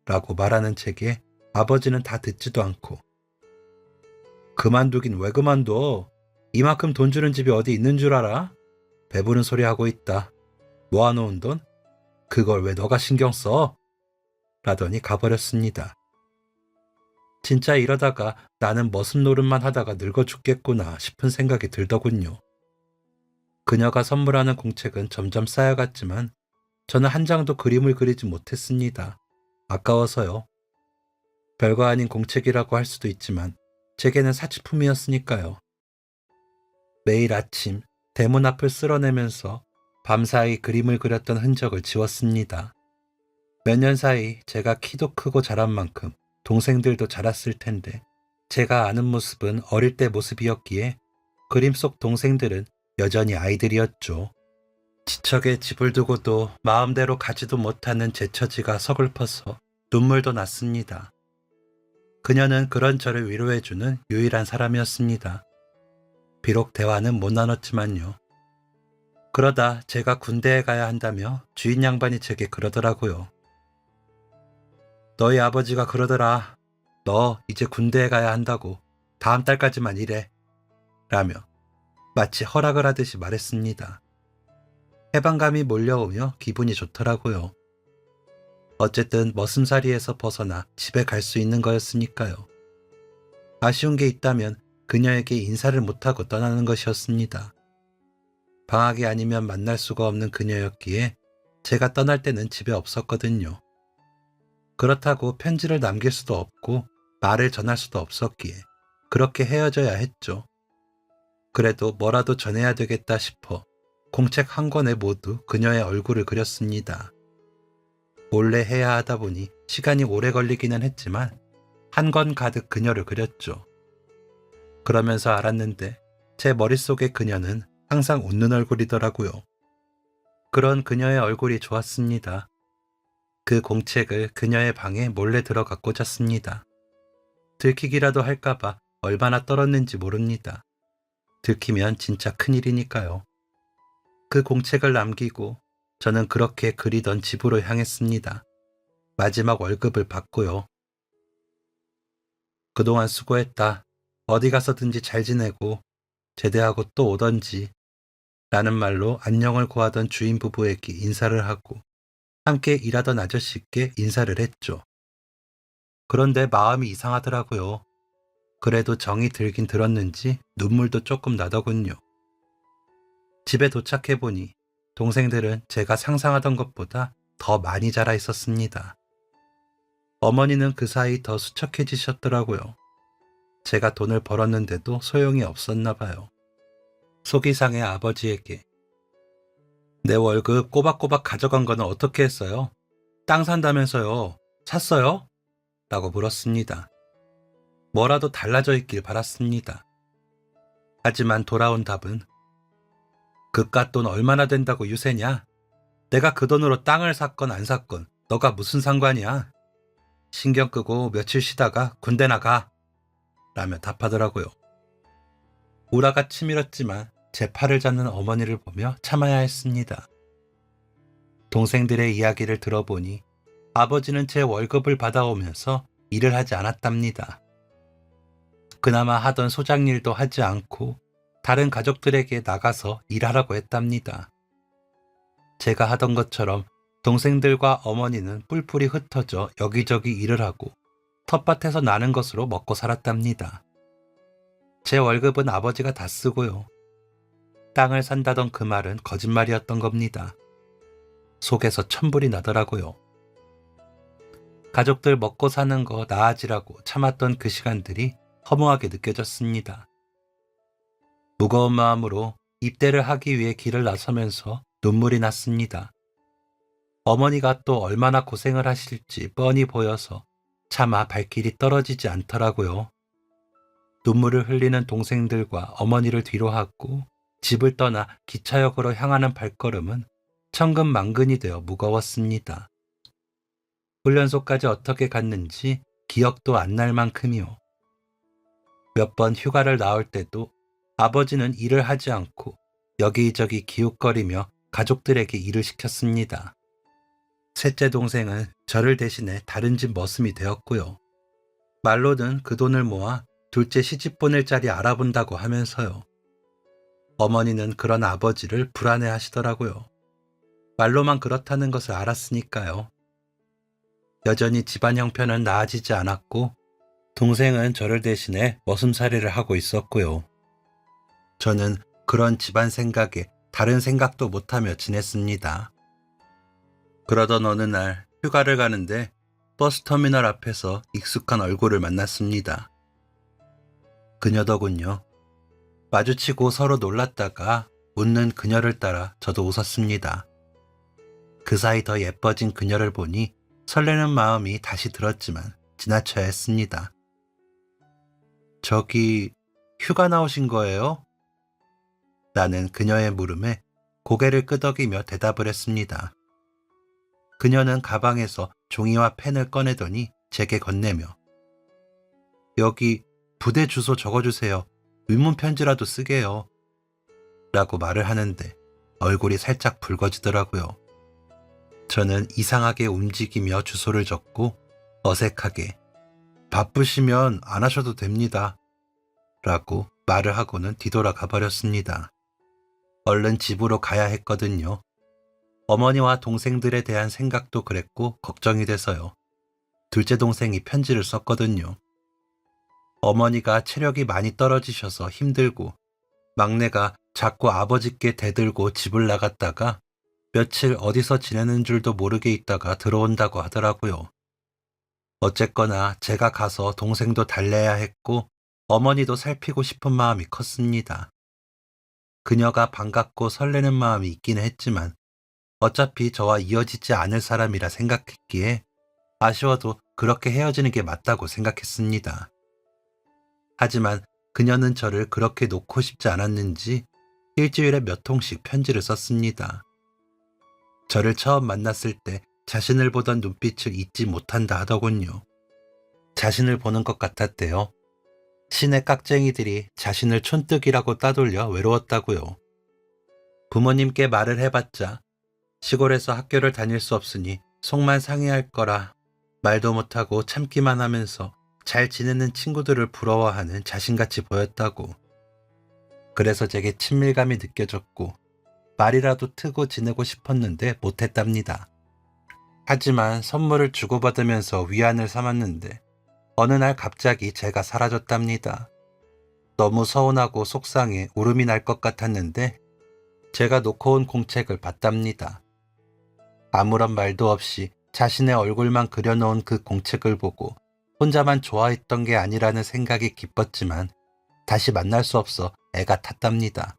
라고 말하는 책에 아버지는 다 듣지도 않고 그만두긴 왜 그만둬? 이만큼 돈 주는 집이 어디 있는 줄 알아? 배부른 소리 하고 있다. 모아놓은 돈? 그걸 왜 너가 신경 써? 라더니 가버렸습니다. 진짜 이러다가 나는 머슴 노릇만 하다가 늙어 죽겠구나 싶은 생각이 들더군요. 그녀가 선물하는 공책은 점점 쌓여갔지만 저는 한 장도 그림을 그리지 못했습니다. 아까워서요. 별거 아닌 공책이라고 할 수도 있지만 제게는 사치품이었으니까요. 매일 아침 대문 앞을 쓸어내면서 밤사이 그림을 그렸던 흔적을 지웠습니다. 몇 년 사이 제가 키도 크고 자란 만큼 동생들도 자랐을 텐데 제가 아는 모습은 어릴 때 모습이었기에 그림 속 동생들은 여전히 아이들이었죠. 지척에 집을 두고도 마음대로 가지도 못하는 제 처지가 서글퍼서 눈물도 났습니다. 그녀는 그런 저를 위로해주는 유일한 사람이었습니다. 비록 대화는 못 나눴지만요. 그러다 제가 군대에 가야 한다며 주인 양반이 제게 그러더라고요. 너희 아버지가 그러더라. 너 이제 군대에 가야 한다고. 다음 달까지만 일해. 라며 마치 허락을 하듯이 말했습니다. 해방감이 몰려오며 기분이 좋더라고요. 어쨌든 머슴살이에서 벗어나 집에 갈 수 있는 거였으니까요. 아쉬운 게 있다면 그녀에게 인사를 못하고 떠나는 것이었습니다. 방학이 아니면 만날 수가 없는 그녀였기에 제가 떠날 때는 집에 없었거든요. 그렇다고 편지를 남길 수도 없고 말을 전할 수도 없었기에 그렇게 헤어져야 했죠. 그래도 뭐라도 전해야 되겠다 싶어 공책 한 권에 모두 그녀의 얼굴을 그렸습니다. 몰래 해야 하다 보니 시간이 오래 걸리기는 했지만 한 권 가득 그녀를 그렸죠. 그러면서 알았는데 제 머릿속의 그녀는 항상 웃는 얼굴이더라고요. 그런 그녀의 얼굴이 좋았습니다. 그 공책을 그녀의 방에 몰래 들어가 꽂았습니다. 들키기라도 할까봐 얼마나 떨었는지 모릅니다. 들키면 진짜 큰일이니까요. 그 공책을 남기고 저는 그렇게 그리던 집으로 향했습니다. 마지막 월급을 받고요. 그동안 수고했다. 어디 가서든지 잘 지내고 제대하고 또 오던지 라는 말로 안녕을 고하던 주인 부부에게 인사를 하고 함께 일하던 아저씨께 인사를 했죠. 그런데 마음이 이상하더라고요. 그래도 정이 들긴 들었는지 눈물도 조금 나더군요. 집에 도착해보니 동생들은 제가 상상하던 것보다 더 많이 자라 있었습니다. 어머니는 그 사이 더 수척해지셨더라고요. 제가 돈을 벌었는데도 소용이 없었나 봐요. 속이 상해 아버지에게 내 월급 꼬박꼬박 가져간 거는 어떻게 했어요? 땅 산다면서요. 샀어요? 라고 물었습니다. 뭐라도 달라져 있길 바랐습니다. 하지만 돌아온 답은 그깟 돈 얼마나 된다고 유세냐? 내가 그 돈으로 땅을 샀건 안 샀건 너가 무슨 상관이야? 신경 끄고 며칠 쉬다가 군대 나가 라며 답하더라고요. 우라가 치밀었지만 제 팔을 잡는 어머니를 보며 참아야 했습니다. 동생들의 이야기를 들어보니 아버지는 제 월급을 받아오면서 일을 하지 않았답니다. 그나마 하던 소장 일도 하지 않고 다른 가족들에게 나가서 일하라고 했답니다. 제가 하던 것처럼 동생들과 어머니는 뿔뿔이 흩어져 여기저기 일을 하고 텃밭에서 나는 것으로 먹고 살았답니다. 제 월급은 아버지가 다 쓰고요. 땅을 산다던 그 말은 거짓말이었던 겁니다. 속에서 천불이 나더라고요. 가족들 먹고 사는 거 나아지라고 참았던 그 시간들이 허무하게 느껴졌습니다. 무거운 마음으로 입대를 하기 위해 길을 나서면서 눈물이 났습니다. 어머니가 또 얼마나 고생을 하실지 뻔히 보여서 차마 발길이 떨어지지 않더라고요. 눈물을 흘리는 동생들과 어머니를 뒤로하고 집을 떠나 기차역으로 향하는 발걸음은 천근만근이 되어 무거웠습니다. 훈련소까지 어떻게 갔는지 기억도 안 날 만큼이요. 몇 번 휴가를 나올 때도 아버지는 일을 하지 않고 여기저기 기웃거리며 가족들에게 일을 시켰습니다. 셋째 동생은 저를 대신해 다른 집 머슴이 되었고요. 말로는 그 돈을 모아 둘째 시집 보낼 자리 알아본다고 하면서요. 어머니는 그런 아버지를 불안해 하시더라고요. 말로만 그렇다는 것을 알았으니까요. 여전히 집안 형편은 나아지지 않았고 동생은 저를 대신해 머슴살이를 하고 있었고요. 저는 그런 집안 생각에 다른 생각도 못하며 지냈습니다. 그러던 어느 날 휴가를 가는데 버스터미널 앞에서 익숙한 얼굴을 만났습니다. 그녀더군요. 마주치고 서로 놀랐다가 웃는 그녀를 따라 저도 웃었습니다. 그 사이 더 예뻐진 그녀를 보니 설레는 마음이 다시 들었지만 지나쳐야 했습니다. 저기 휴가 나오신 거예요? 나는 그녀의 물음에 고개를 끄덕이며 대답을 했습니다. 그녀는 가방에서 종이와 펜을 꺼내더니 제게 건네며 여기 부대 주소 적어주세요. 의문 편지라도 쓰게요. 라고 말을 하는데 얼굴이 살짝 붉어지더라고요. 저는 이상하게 움직이며 주소를 적고 어색하게 바쁘시면 안 하셔도 됩니다. 라고 말을 하고는 뒤돌아가 버렸습니다. 얼른 집으로 가야 했거든요. 어머니와 동생들에 대한 생각도 그랬고 걱정이 돼서요. 둘째 동생이 편지를 썼거든요. 어머니가 체력이 많이 떨어지셔서 힘들고 막내가 자꾸 아버지께 대들고 집을 나갔다가 며칠 어디서 지내는 줄도 모르게 있다가 들어온다고 하더라고요. 어쨌거나 제가 가서 동생도 달래야 했고 어머니도 살피고 싶은 마음이 컸습니다. 그녀가 반갑고 설레는 마음이 있긴 했지만 어차피 저와 이어지지 않을 사람이라 생각했기에 아쉬워도 그렇게 헤어지는 게 맞다고 생각했습니다. 하지만 그녀는 저를 그렇게 놓고 싶지 않았는지 일주일에 몇 통씩 편지를 썼습니다. 저를 처음 만났을 때 자신을 보던 눈빛을 잊지 못한다 하더군요. 자신을 보는 것 같았대요. 시내 깍쟁이들이 자신을 촌뜨기라고 따돌려 외로웠다고요. 부모님께 말을 해봤자 시골에서 학교를 다닐 수 없으니 속만 상해할 거라 말도 못하고 참기만 하면서 잘 지내는 친구들을 부러워하는 자신같이 보였다고. 그래서 제게 친밀감이 느껴졌고 말이라도 트고 지내고 싶었는데 못했답니다. 하지만 선물을 주고받으면서 위안을 삼았는데 어느 날 갑자기 제가 사라졌답니다. 너무 서운하고 속상해 울음이 날 것 같았는데 제가 놓고 온 공책을 봤답니다. 아무런 말도 없이 자신의 얼굴만 그려놓은 그 공책을 보고 혼자만 좋아했던 게 아니라는 생각이 기뻤지만 다시 만날 수 없어 애가 탔답니다.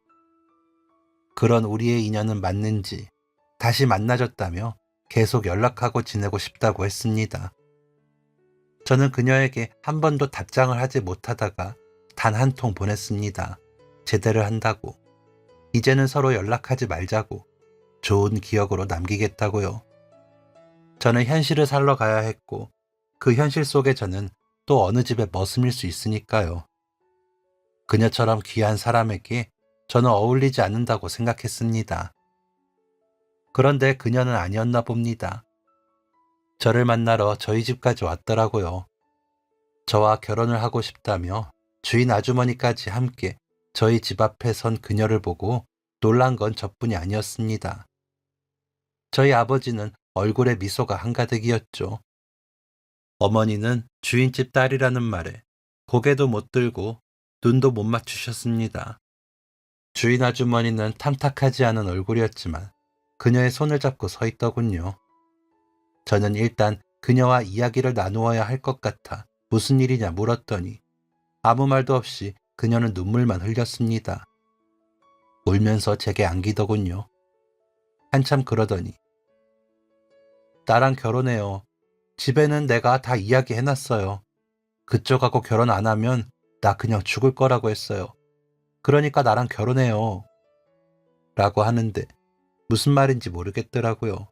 그런 우리의 인연은 맞는지 다시 만나줬다며 계속 연락하고 지내고 싶다고 했습니다. 저는 그녀에게 한 번도 답장을 하지 못하다가 단 한 통 보냈습니다. 제대를 한다고. 이제는 서로 연락하지 말자고. 좋은 기억으로 남기겠다고요. 저는 현실을 살러 가야 했고 그 현실 속에 저는 또 어느 집에 머슴일 수 있으니까요. 그녀처럼 귀한 사람에게 저는 어울리지 않는다고 생각했습니다. 그런데 그녀는 아니었나 봅니다. 저를 만나러 저희 집까지 왔더라고요. 저와 결혼을 하고 싶다며 주인 아주머니까지 함께 저희 집 앞에 선 그녀를 보고 놀란 건 저뿐이 아니었습니다. 저희 아버지는 얼굴에 미소가 한가득이었죠. 어머니는 주인집 딸이라는 말에 고개도 못 들고 눈도 못 맞추셨습니다. 주인 아주머니는 탐탁하지 않은 얼굴이었지만 그녀의 손을 잡고 서 있더군요. 저는 일단 그녀와 이야기를 나누어야 할 것 같아 무슨 일이냐 물었더니 아무 말도 없이 그녀는 눈물만 흘렸습니다. 울면서 제게 안기더군요. 한참 그러더니 나랑 결혼해요. 집에는 내가 다 이야기해놨어요. 그쪽하고 결혼 안 하면 나 그냥 죽을 거라고 했어요. 그러니까 나랑 결혼해요. 라고 하는데 무슨 말인지 모르겠더라고요.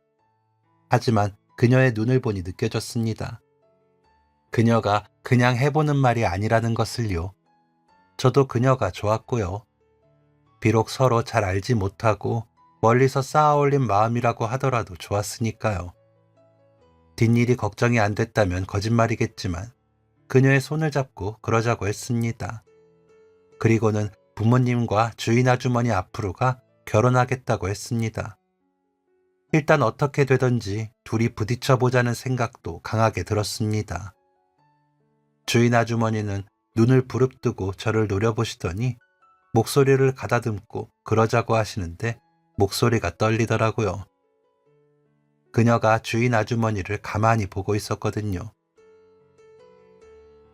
하지만 그녀의 눈을 보니 느껴졌습니다. 그녀가 그냥 해보는 말이 아니라는 것을요. 저도 그녀가 좋았고요. 비록 서로 잘 알지 못하고 멀리서 쌓아올린 마음이라고 하더라도 좋았으니까요. 뒷일이 걱정이 안 됐다면 거짓말이겠지만 그녀의 손을 잡고 그러자고 했습니다. 그리고는 부모님과 주인 아주머니 앞으로가 결혼하겠다고 했습니다. 일단 어떻게 되든지 둘이 부딪혀보자는 생각도 강하게 들었습니다. 주인 아주머니는 눈을 부릅뜨고 저를 노려보시더니 목소리를 가다듬고 그러자고 하시는데 목소리가 떨리더라고요. 그녀가 주인 아주머니를 가만히 보고 있었거든요.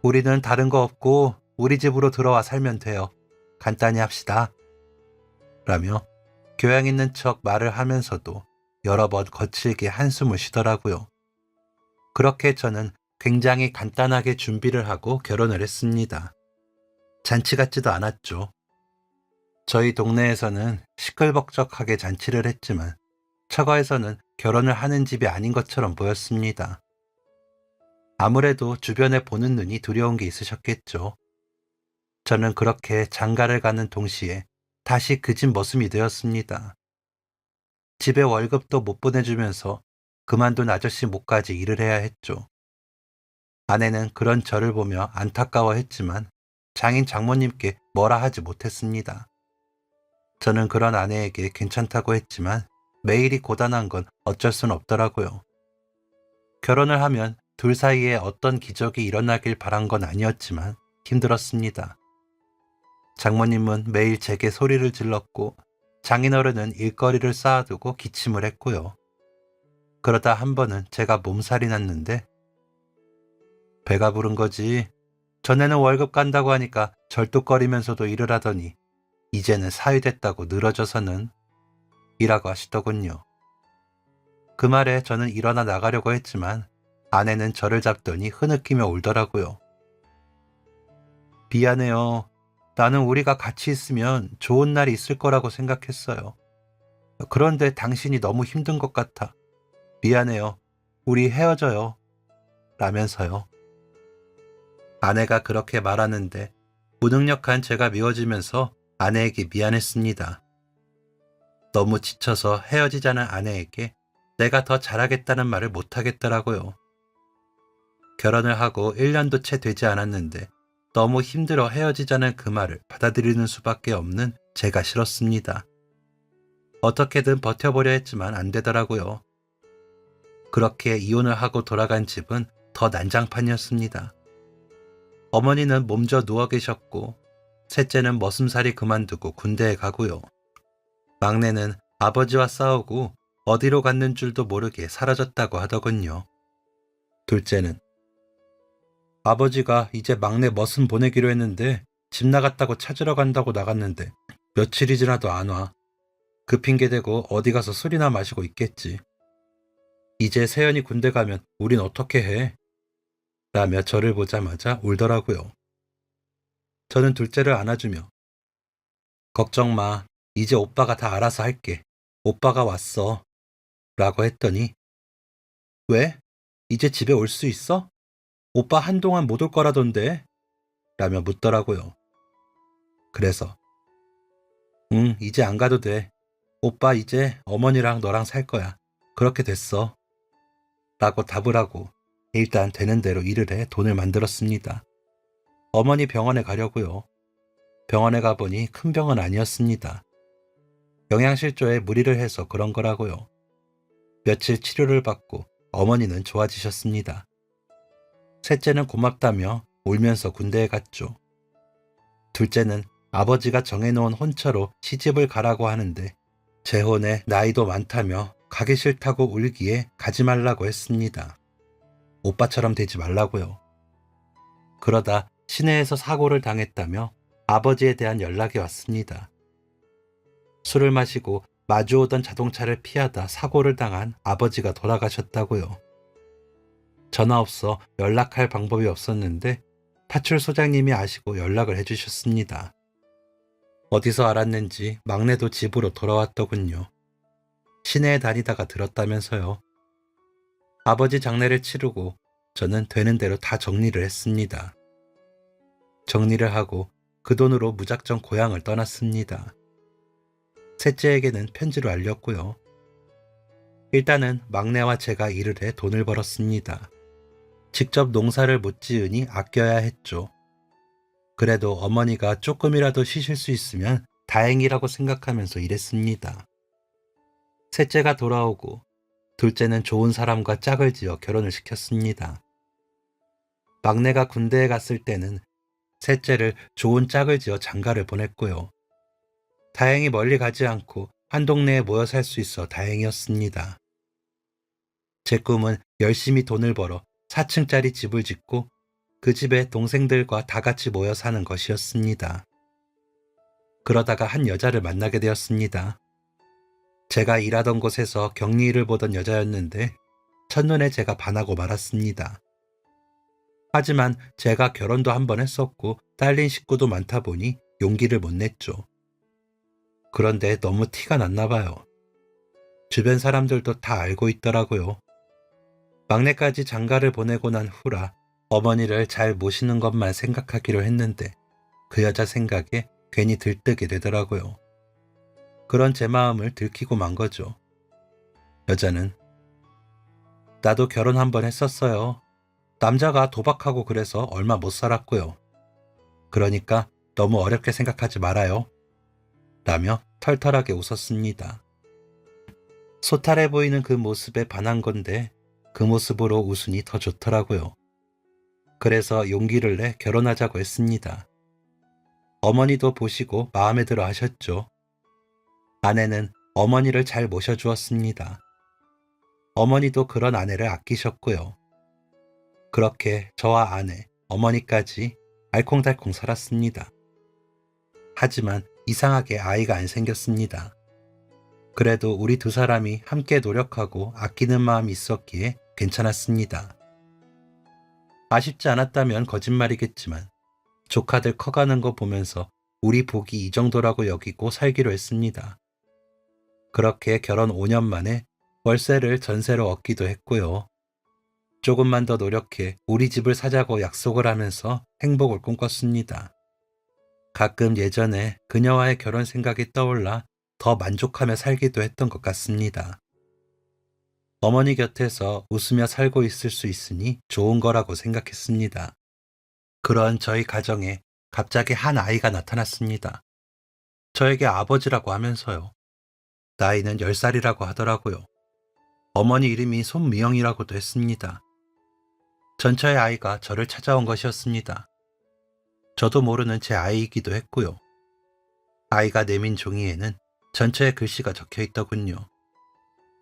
우리는 다른 거 없고 우리 집으로 들어와 살면 돼요. 간단히 합시다. 라며 교양 있는 척 말을 하면서도 여러 번 거칠게 한숨을 쉬더라고요. 그렇게 저는 굉장히 간단하게 준비를 하고 결혼을 했습니다. 잔치 같지도 않았죠. 저희 동네에서는 시끌벅적하게 잔치를 했지만 처가에서는 결혼을 하는 집이 아닌 것처럼 보였습니다. 아무래도 주변에 보는 눈이 두려운 게 있으셨겠죠. 저는 그렇게 장가를 가는 동시에 다시 그 집 머슴이 되었습니다. 집에 월급도 못 보내주면서 그만둔 아저씨 목까지 일을 해야 했죠. 아내는 그런 저를 보며 안타까워했지만 장인 장모님께 뭐라 하지 못했습니다. 저는 그런 아내에게 괜찮다고 했지만 매일이 고단한 건 어쩔 순 없더라고요. 결혼을 하면 둘 사이에 어떤 기적이 일어나길 바란 건 아니었지만 힘들었습니다. 장모님은 매일 제게 소리를 질렀고 장인어른은 일거리를 쌓아두고 기침을 했고요. 그러다 한 번은 제가 몸살이 났는데 배가 부른 거지. 전에는 월급 간다고 하니까 절뚝거리면서도 일을 하더니 이제는 사위됐다고 늘어져서는 이라고 하시더군요. 그 말에 저는 일어나 나가려고 했지만 아내는 저를 잡더니 흐느끼며 울더라고요. 미안해요. 나는 우리가 같이 있으면 좋은 날이 있을 거라고 생각했어요. 그런데 당신이 너무 힘든 것 같아. 미안해요. 우리 헤어져요. 라면서요. 아내가 그렇게 말하는데 무능력한 제가 미워지면서 아내에게 미안했습니다. 너무 지쳐서 헤어지자는 아내에게 내가 더 잘하겠다는 말을 못하겠더라고요. 결혼을 하고 1년도 채 되지 않았는데 너무 힘들어 헤어지자는 그 말을 받아들이는 수밖에 없는 제가 싫었습니다. 어떻게든 버텨보려 했지만 안 되더라고요. 그렇게 이혼을 하고 돌아간 집은 더 난장판이었습니다. 어머니는 몸져 누워 계셨고 셋째는 머슴살이 그만두고 군대에 가고요. 막내는 아버지와 싸우고 어디로 갔는 줄도 모르게 사라졌다고 하더군요. 둘째는 아버지가 이제 막내 머슴 보내기로 했는데 집 나갔다고 찾으러 간다고 나갔는데 며칠이 지나도 안 와. 그 핑계 대고 어디 가서 술이나 마시고 있겠지. 이제 세연이 군대 가면 우린 어떻게 해? 라며 저를 보자마자 울더라고요. 저는 둘째를 안아주며 걱정 마. 이제 오빠가 다 알아서 할게. 오빠가 왔어. 라고 했더니 왜? 이제 집에 올 수 있어? 오빠 한동안 못 올 거라던데? 라며 묻더라고요. 그래서 응, 이제 안 가도 돼. 오빠 이제 어머니랑 너랑 살 거야. 그렇게 됐어. 라고 답을 하고 일단 되는 대로 일을 해 돈을 만들었습니다. 어머니 병원에 가려고요. 병원에 가보니 큰 병은 아니었습니다. 영양실조에 무리를 해서 그런 거라고요. 며칠 치료를 받고 어머니는 좋아지셨습니다. 셋째는 고맙다며 울면서 군대에 갔죠. 둘째는 아버지가 정해놓은 혼처로 시집을 가라고 하는데 재혼에 나이도 많다며 가기 싫다고 울기에 가지 말라고 했습니다. 오빠처럼 되지 말라고요. 그러다 시내에서 사고를 당했다며 아버지에 대한 연락이 왔습니다. 술을 마시고 마주오던 자동차를 피하다 사고를 당한 아버지가 돌아가셨다고요. 전화 없어 연락할 방법이 없었는데 파출 소장님이 아시고 연락을 해주셨습니다. 어디서 알았는지 막내도 집으로 돌아왔더군요. 시내에 다니다가 들었다면서요. 아버지 장례를 치르고 저는 되는 대로 다 정리를 했습니다. 정리를 하고 그 돈으로 무작정 고향을 떠났습니다. 셋째에게는 편지로 알렸고요. 일단은 막내와 제가 일을 해 돈을 벌었습니다. 직접 농사를 못 지으니 아껴야 했죠. 그래도 어머니가 조금이라도 쉬실 수 있으면 다행이라고 생각하면서 일했습니다. 셋째가 돌아오고 둘째는 좋은 사람과 짝을 지어 결혼을 시켰습니다. 막내가 군대에 갔을 때는 셋째를 좋은 짝을 지어 장가를 보냈고요. 다행히 멀리 가지 않고 한 동네에 모여 살 수 있어 다행이었습니다. 제 꿈은 열심히 돈을 벌어 4층짜리 집을 짓고 그 집에 동생들과 다 같이 모여 사는 것이었습니다. 그러다가 한 여자를 만나게 되었습니다. 제가 일하던 곳에서 격리일을 보던 여자였는데 첫눈에 제가 반하고 말았습니다. 하지만 제가 결혼도 한 번 했었고 딸린 식구도 많다 보니 용기를 못 냈죠. 그런데 너무 티가 났나 봐요. 주변 사람들도 다 알고 있더라고요. 막내까지 장가를 보내고 난 후라 어머니를 잘 모시는 것만 생각하기로 했는데 그 여자 생각에 괜히 들뜨게 되더라고요. 그런 제 마음을 들키고 만 거죠. 여자는 나도 결혼 한 번 했었어요. 남자가 도박하고 그래서 얼마 못 살았고요. 그러니까 너무 어렵게 생각하지 말아요. 라며 털털하게 웃었습니다. 소탈해 보이는 그 모습에 반한 건데 그 모습으로 웃으니 더 좋더라고요. 그래서 용기를 내 결혼하자고 했습니다. 어머니도 보시고 마음에 들어 하셨죠. 아내는 어머니를 잘 모셔주었습니다. 어머니도 그런 아내를 아끼셨고요. 그렇게 저와 아내, 어머니까지 알콩달콩 살았습니다. 하지만 이상하게 아이가 안 생겼습니다. 그래도 우리 두 사람이 함께 노력하고 아끼는 마음이 있었기에 괜찮았습니다. 아쉽지 않았다면 거짓말이겠지만 조카들 커가는 거 보면서 우리 복이 이 정도라고 여기고 살기로 했습니다. 그렇게 결혼 5년 만에 월세를 전세로 얻기도 했고요. 조금만 더 노력해 우리 집을 사자고 약속을 하면서 행복을 꿈꿨습니다. 가끔 예전에 그녀와의 결혼 생각이 떠올라 더 만족하며 살기도 했던 것 같습니다. 어머니 곁에서 웃으며 살고 있을 수 있으니 좋은 거라고 생각했습니다. 그런 저희 가정에 갑자기 한 아이가 나타났습니다. 저에게 아버지라고 하면서요. 나이는 10살이라고 하더라고요. 어머니 이름이 손미영이라고도 했습니다. 전처의 아이가 저를 찾아온 것이었습니다. 저도 모르는 제 아이이기도 했고요. 아이가 내민 종이에는 전처의 글씨가 적혀 있더군요.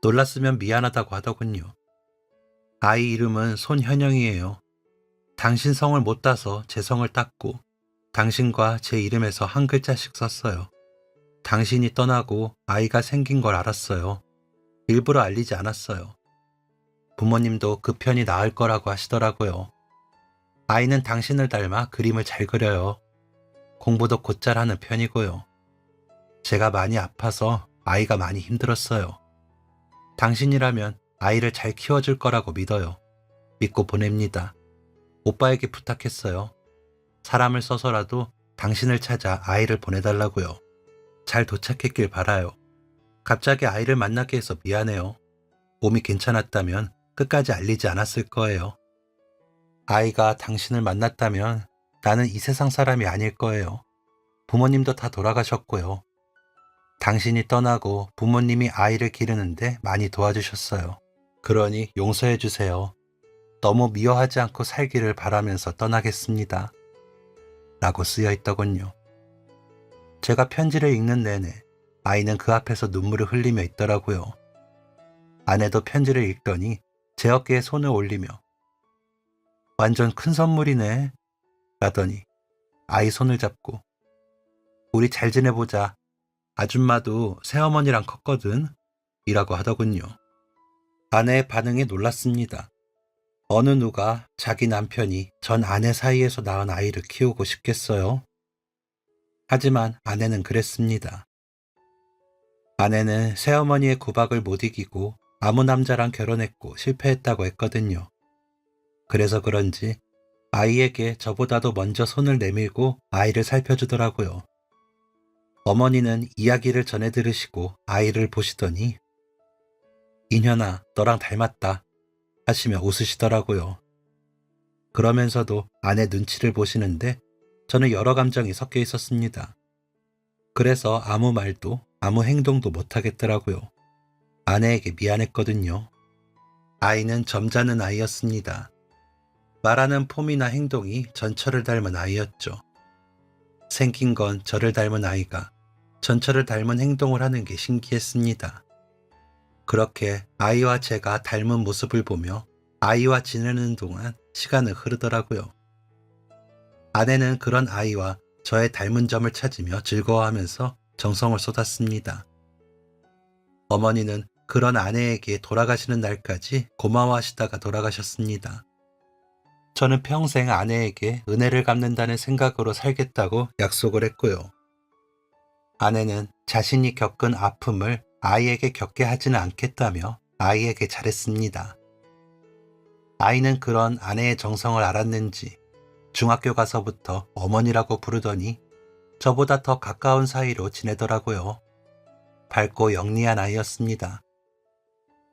놀랐으면 미안하다고 하더군요. 아이 이름은 손현영이에요. 당신 성을 못 따서 제 성을 땄고 당신과 제 이름에서 한 글자씩 썼어요. 당신이 떠나고 아이가 생긴 걸 알았어요. 일부러 알리지 않았어요. 부모님도 그 편이 나을 거라고 하시더라고요. 아이는 당신을 닮아 그림을 잘 그려요. 공부도 곧잘 하는 편이고요. 제가 많이 아파서 아이가 많이 힘들었어요. 당신이라면 아이를 잘 키워줄 거라고 믿어요. 믿고 보냅니다. 오빠에게 부탁했어요. 사람을 써서라도 당신을 찾아 아이를 보내달라고요. 잘 도착했길 바라요. 갑자기 아이를 만나게 해서 미안해요. 몸이 괜찮았다면 끝까지 알리지 않았을 거예요. 아이가 당신을 만났다면 나는 이 세상 사람이 아닐 거예요. 부모님도 다 돌아가셨고요. 당신이 떠나고 부모님이 아이를 기르는데 많이 도와주셨어요. 그러니 용서해 주세요. 너무 미워하지 않고 살기를 바라면서 떠나겠습니다. 라고 쓰여 있더군요. 제가 편지를 읽는 내내 아이는 그 앞에서 눈물을 흘리며 있더라고요. 아내도 편지를 읽더니 제 어깨에 손을 올리며 완전 큰 선물이네 라더니 아이 손을 잡고 우리 잘 지내보자. 아줌마도 새어머니랑 컸거든 이라고 하더군요. 아내의 반응에 놀랐습니다. 어느 누가 자기 남편이 전 아내 사이에서 낳은 아이를 키우고 싶겠어요? 하지만 아내는 그랬습니다. 아내는 새어머니의 구박을 못 이기고 아무 남자랑 결혼했고 실패했다고 했거든요. 그래서 그런지 아이에게 저보다도 먼저 손을 내밀고 아이를 살펴주더라고요. 어머니는 이야기를 전해 들으시고 아이를 보시더니 인현아, 너랑 닮았다 하시며 웃으시더라고요. 그러면서도 아내 눈치를 보시는데 저는 여러 감정이 섞여 있었습니다. 그래서 아무 말도 아무 행동도 못 하겠더라고요. 아내에게 미안했거든요. 아이는 점잖은 아이였습니다. 말하는 폼이나 행동이 전철을 닮은 아이였죠. 생긴 건 저를 닮은 아이가 전철을 닮은 행동을 하는 게 신기했습니다. 그렇게 아이와 제가 닮은 모습을 보며 아이와 지내는 동안 시간은 흐르더라고요. 아내는 그런 아이와 저의 닮은 점을 찾으며 즐거워하면서 정성을 쏟았습니다. 어머니는 그런 아내에게 돌아가시는 날까지 고마워하시다가 돌아가셨습니다. 저는 평생 아내에게 은혜를 갚는다는 생각으로 살겠다고 약속을 했고요. 아내는 자신이 겪은 아픔을 아이에게 겪게 하지는 않겠다며 아이에게 잘했습니다. 아이는 그런 아내의 정성을 알았는지 중학교 가서부터 어머니라고 부르더니 저보다 더 가까운 사이로 지내더라고요. 밝고 영리한 아이였습니다.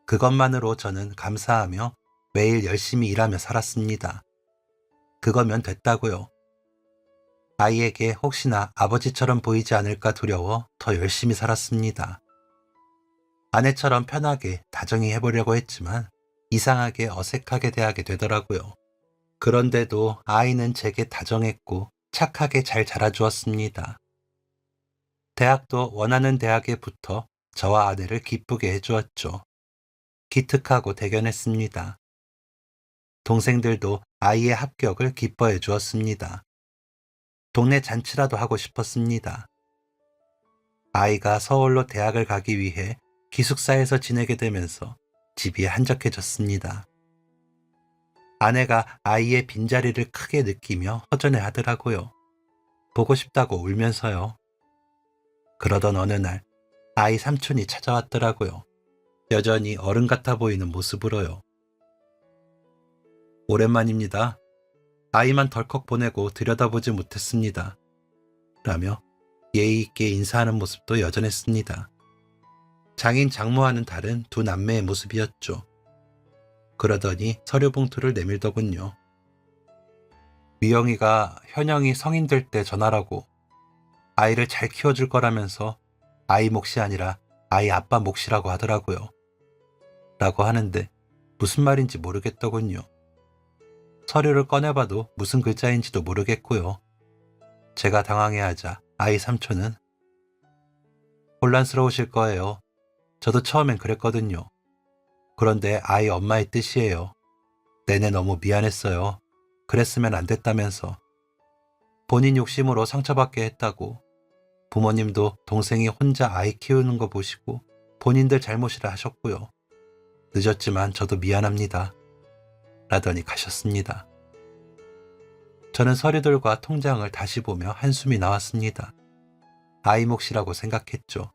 그것만으로 저는 감사하며 매일 열심히 일하며 살았습니다. 그거면 됐다고요. 아이에게 혹시나 아버지처럼 보이지 않을까 두려워 더 열심히 살았습니다. 아내처럼 편하게 다정히 해보려고 했지만 이상하게 어색하게 대하게 되더라고요. 그런데도 아이는 제게 다정했고 착하게 잘 자라주었습니다. 대학도 원하는 대학에 붙어 저와 아내를 기쁘게 해주었죠. 기특하고 대견했습니다. 동생들도 아이의 합격을 기뻐해 주었습니다. 동네 잔치라도 하고 싶었습니다. 아이가 서울로 대학을 가기 위해 기숙사에서 지내게 되면서 집이 한적해졌습니다. 아내가 아이의 빈자리를 크게 느끼며 허전해 하더라고요. 보고 싶다고 울면서요. 그러던 어느 날 아이 삼촌이 찾아왔더라고요. 여전히 어른 같아 보이는 모습으로요. 오랜만입니다. 아이만 덜컥 보내고 들여다보지 못했습니다. 라며 예의 있게 인사하는 모습도 여전했습니다. 장인 장모와는 다른 두 남매의 모습이었죠. 그러더니 서류 봉투를 내밀더군요. 미영이가 현영이 성인 될 때 전화라고 아이를 잘 키워줄 거라면서 아이 몫이 아니라 아이 아빠 몫이라고 하더라고요. 라고 하는데 무슨 말인지 모르겠더군요. 서류를 꺼내봐도 무슨 글자인지도 모르겠고요. 제가 당황해하자 아이 삼촌은 혼란스러우실 거예요. 저도 처음엔 그랬거든요. 그런데 아이 엄마의 뜻이에요. 내내 너무 미안했어요. 그랬으면 안 됐다면서. 본인 욕심으로 상처받게 했다고. 부모님도 동생이 혼자 아이 키우는 거 보시고 본인들 잘못이라 하셨고요. 늦었지만 저도 미안합니다. 라더니 가셨습니다. 저는 서류들과 통장을 다시 보며 한숨이 나왔습니다. 아이 몫이라고 생각했죠.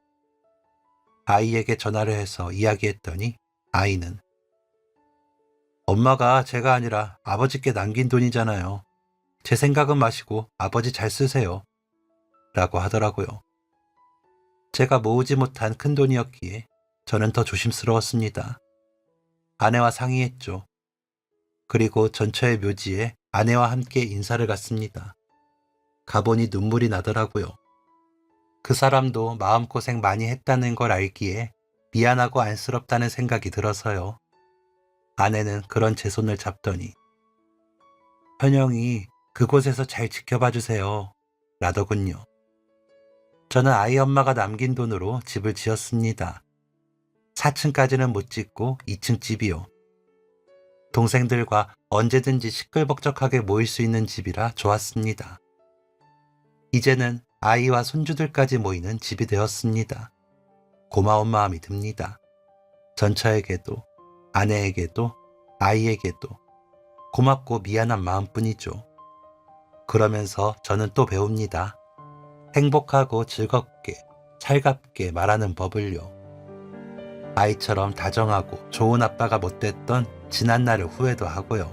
아이에게 전화를 해서 이야기했더니 아이는 엄마가 제가 아니라 아버지께 남긴 돈이잖아요. 제 생각은 마시고 아버지 잘 쓰세요. 라고 하더라고요. 제가 모으지 못한 큰 돈이었기에 저는 더 조심스러웠습니다. 아내와 상의했죠. 그리고 전처의 묘지에 아내와 함께 인사를 갔습니다. 가보니 눈물이 나더라고요. 그 사람도 마음고생 많이 했다는 걸 알기에 미안하고 안쓰럽다는 생각이 들어서요. 아내는 그런 제 손을 잡더니 현영이 그곳에서 잘 지켜봐 주세요. 라더군요. 저는 아이 엄마가 남긴 돈으로 집을 지었습니다. 4층까지는 못 짓고 2층 집이요. 동생들과 언제든지 시끌벅적하게 모일 수 있는 집이라 좋았습니다. 이제는 아이와 손주들까지 모이는 집이 되었습니다. 고마운 마음이 듭니다. 전처에게도, 아내에게도, 아이에게도, 고맙고 미안한 마음뿐이죠. 그러면서 저는 또 배웁니다. 행복하고 즐겁게, 살갑게 말하는 법을요. 아이처럼 다정하고 좋은 아빠가 못됐던 지난 날을 후회도 하고요.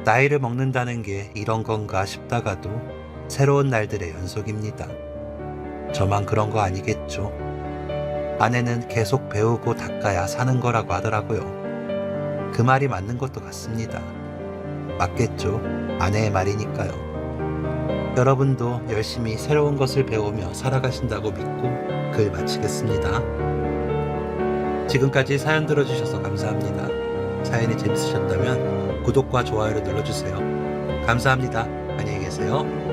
나이를 먹는다는 게 이런 건가 싶다가도 새로운 날들의 연속입니다. 저만 그런 거 아니겠죠. 아내는 계속 배우고 닦아야 사는 거라고 하더라고요. 그 말이 맞는 것도 같습니다. 맞겠죠. 아내의 말이니까요. 여러분도 열심히 새로운 것을 배우며 살아가신다고 믿고 글 마치겠습니다. 지금까지 사연 들어주셔서 감사합니다. 사연이 재밌으셨다면 구독과 좋아요를 눌러주세요. 감사합니다. 안녕히 계세요.